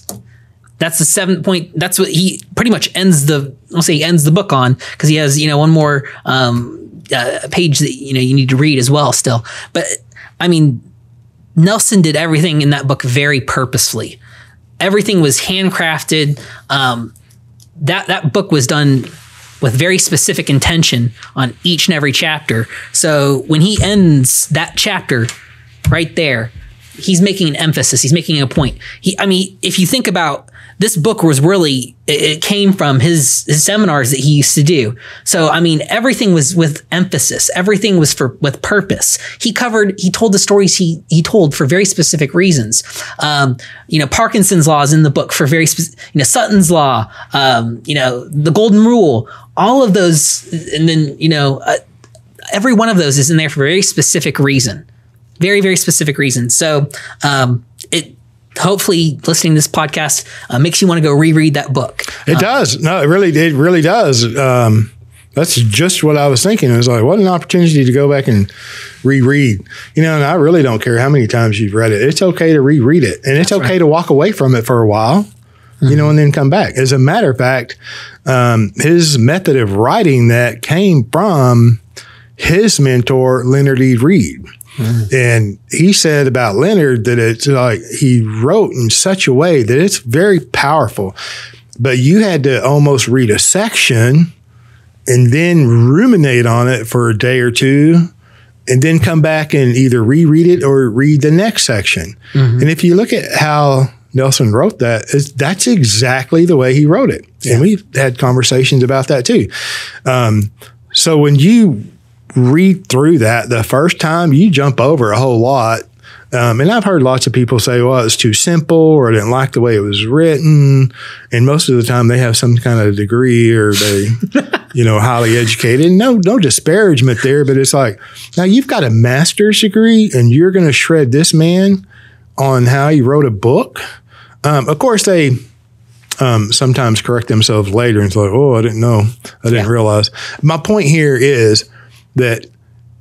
That's the 7th point. That's what he pretty much ends the book on, because he has, one more page that, you need to read as well still. But I mean, Nelson did everything in that book very purposefully. Everything was handcrafted. That book was done with very specific intention on each and every chapter. So when he ends that chapter right there, he's making an emphasis. He's making a point. If you think about this book was really, it came from his seminars that he used to do. So, everything was with emphasis. Everything was with purpose. He told the stories he told for very specific reasons. Parkinson's law is in the book for very specific, Sutton's law, the golden rule, all of those. And then, every one of those is in there for a very specific reason. Very, very specific reason. So, hopefully listening to this podcast makes you want to go reread that book. It does. No, it really does. That's just what I was thinking. It was like, what an opportunity to go back and reread. And I really don't care how many times you've read it. It's okay to reread it. And it's okay to walk away from it for a while, and then come back. As a matter of fact, his method of writing that came from his mentor, Leonard E. Reed. And he said about Leonard that it's like he wrote in such a way that it's very powerful, but you had to almost read a section and then ruminate on it for a day or two and then come back and either reread it or read the next section. And if you look at how Nelson wrote that's exactly the way he wrote it. And we've had conversations about that too. So when you read through that the first time, you jump over a whole lot. And I've heard lots of people say, well, it's too simple, or I didn't like the way it was written. And most of the time they have some kind of degree, or they, highly educated. No disparagement there, but it's like, now you've got a master's degree and you're going to shred this man on how he wrote a book. Of course, they sometimes correct themselves later and it's like, oh, I didn't know. I didn't realize. My point here is that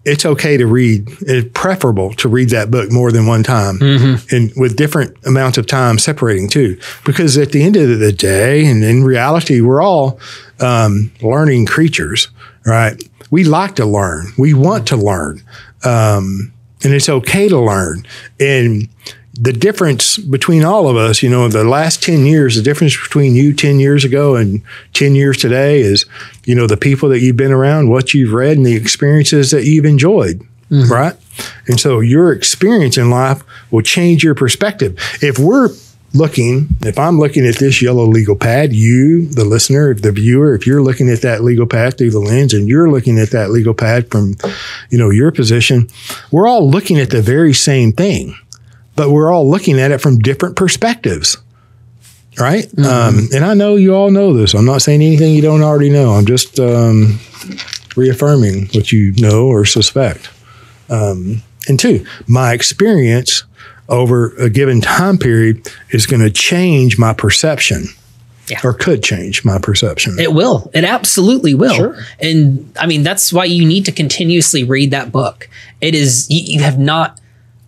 it's okay to read. It's preferable to read that book more than one time, and with different amounts of time separating too. Because at the end of the day, and in reality, we're all learning creatures, right? We like to learn. We want to learn. And it's okay to learn. And the difference between all of us, the last 10 years, the difference between you 10 years ago and 10 years today is, the people that you've been around, what you've read, and the experiences that you've enjoyed, right? And so your experience in life will change your perspective. If I'm looking at this yellow legal pad, you, the listener, the viewer, if you're looking at that legal pad through the lens and you're looking at that legal pad from, your position, we're all looking at the very same thing. But we're all looking at it from different perspectives. Right. And I know you all know this. I'm not saying anything you don't already know. I'm just reaffirming what you know or suspect. And two, my experience over a given time period is going to change my perception. Yeah. Or could change my perception. It will. It absolutely will. Sure. And I mean, that's why you need to continuously read that book. It is, you have not,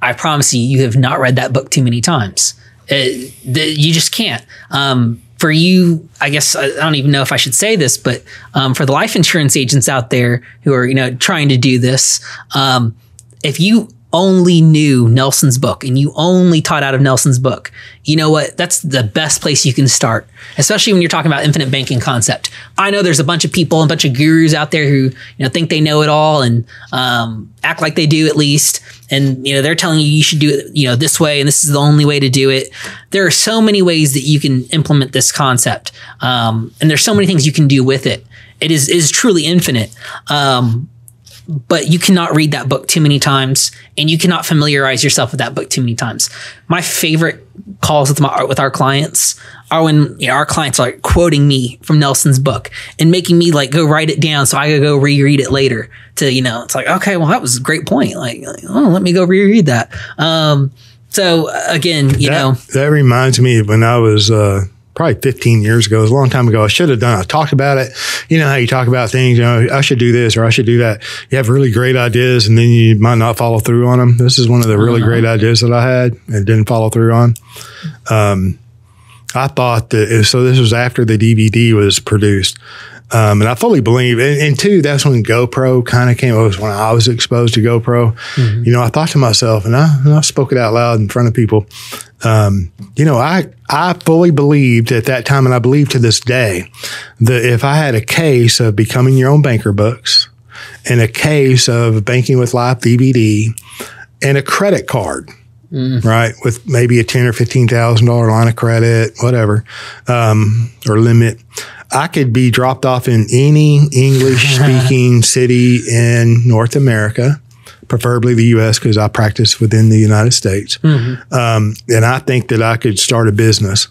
I promise you have not read that book too many times. You just can't. For you, I guess, I don't even know if I should say this, but for the life insurance agents out there who are, trying to do this, if you only knew Nelson's book and you only taught out of Nelson's book, you know what? That's the best place you can start, especially when you're talking about infinite banking concept. I know there's a bunch of people, a bunch of gurus out there who think they know it all and act like they do at least. And they're telling you should do it this way, and this is the only way to do it. There are so many ways that you can implement this concept, and there's so many things you can do with it. It is truly infinite. But you cannot read that book too many times, and you cannot familiarize yourself with that book too many times. My favorite calls with our clients are when our clients are quoting me from Nelson's book and making me go write it down so I could go reread it later. To it's like, okay, well, that was a great point. Let me go reread that. So again, that reminds me of when I was probably 15 years ago. It was a long time ago. I should have done it. I talked about it. You know how you talk about things, I should do this or I should do that. You have really great ideas and then you might not follow through on them. This is one of the really great ideas that I had and didn't follow through on. I thought that, so this was after the DVD was produced. And I fully believe, and two, that's when GoPro kind of came. It was when I was exposed to GoPro. Mm-hmm. I thought to myself, and I spoke it out loud in front of people. I fully believed at that time, and I believe to this day, that if I had a case of Becoming Your Own Banker books and a case of Banking with Life DVD and a credit card, right, with maybe a $10,000 or $15,000 line of credit, whatever, or limit, I could be dropped off in any English-speaking city in North America, preferably the U.S. because I practice within the United States. Mm-hmm. And I think that I could start a business,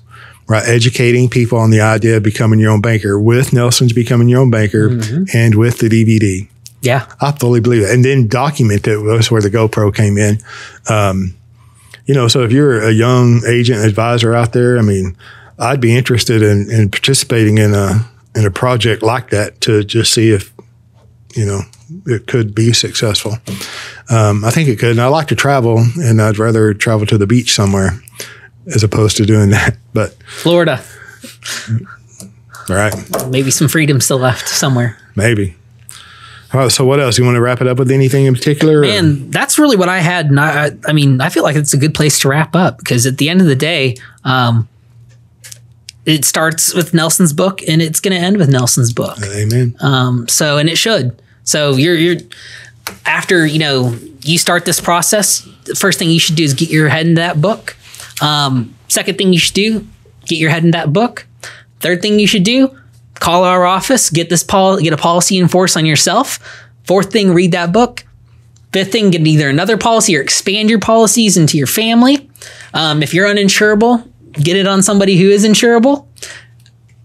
right, educating people on the idea of becoming your own banker with Nelson's Becoming Your Own Banker and with the DVD. Yeah. I fully believe it. And then document it. That's where the GoPro came in. So if you're a young agent advisor out there, I'd be interested in participating in a project like that to just see if, it could be successful. I think it could. And I like to travel, and I'd rather travel to the beach somewhere as opposed to doing that. But Florida. All right. Maybe some freedom still left somewhere. Maybe. All right. So what else? You want to wrap it up with anything in particular? Man, that's really what I had. And I feel like it's a good place to wrap up because at the end of the day, it starts with Nelson's book and it's going to end with Nelson's book. Amen. And it should. So you're after, you start this process, the first thing you should do is get your head into that book. Second thing you should do, get your head in that book. Third thing you should do, call our office, get a policy in force on yourself. Fourth thing, read that book. Fifth thing, get either another policy or expand your policies into your family. If you're uninsurable, get it on somebody who is insurable.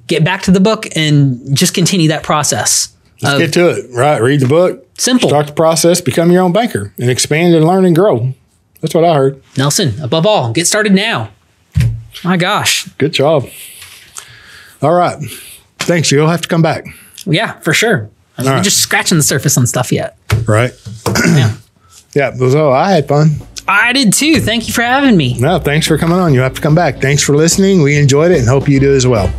Get back to the book and just continue that process. Let's get to it. Right. Read the book. Simple. Start the process. Become your own banker and expand and learn and grow. That's what I heard. Nelson, above all, get started now. My gosh. Good job. All right. Thanks. You'll have to come back. Yeah, for sure. We're just scratching the surface on stuff yet. Right. Yeah. Yeah. So I had fun. I did too. Thank you for having me. No, thanks for coming on. You have to come back. Thanks for listening. We enjoyed it and hope you do as well.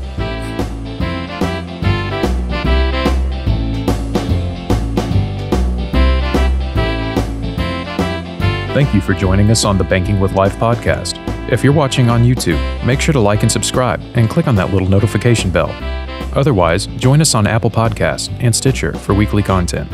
Thank you for joining us on the Banking with Life podcast. If you're watching on YouTube, make sure to like and subscribe and click on that little notification bell. Otherwise, join us on Apple Podcasts and Stitcher for weekly content.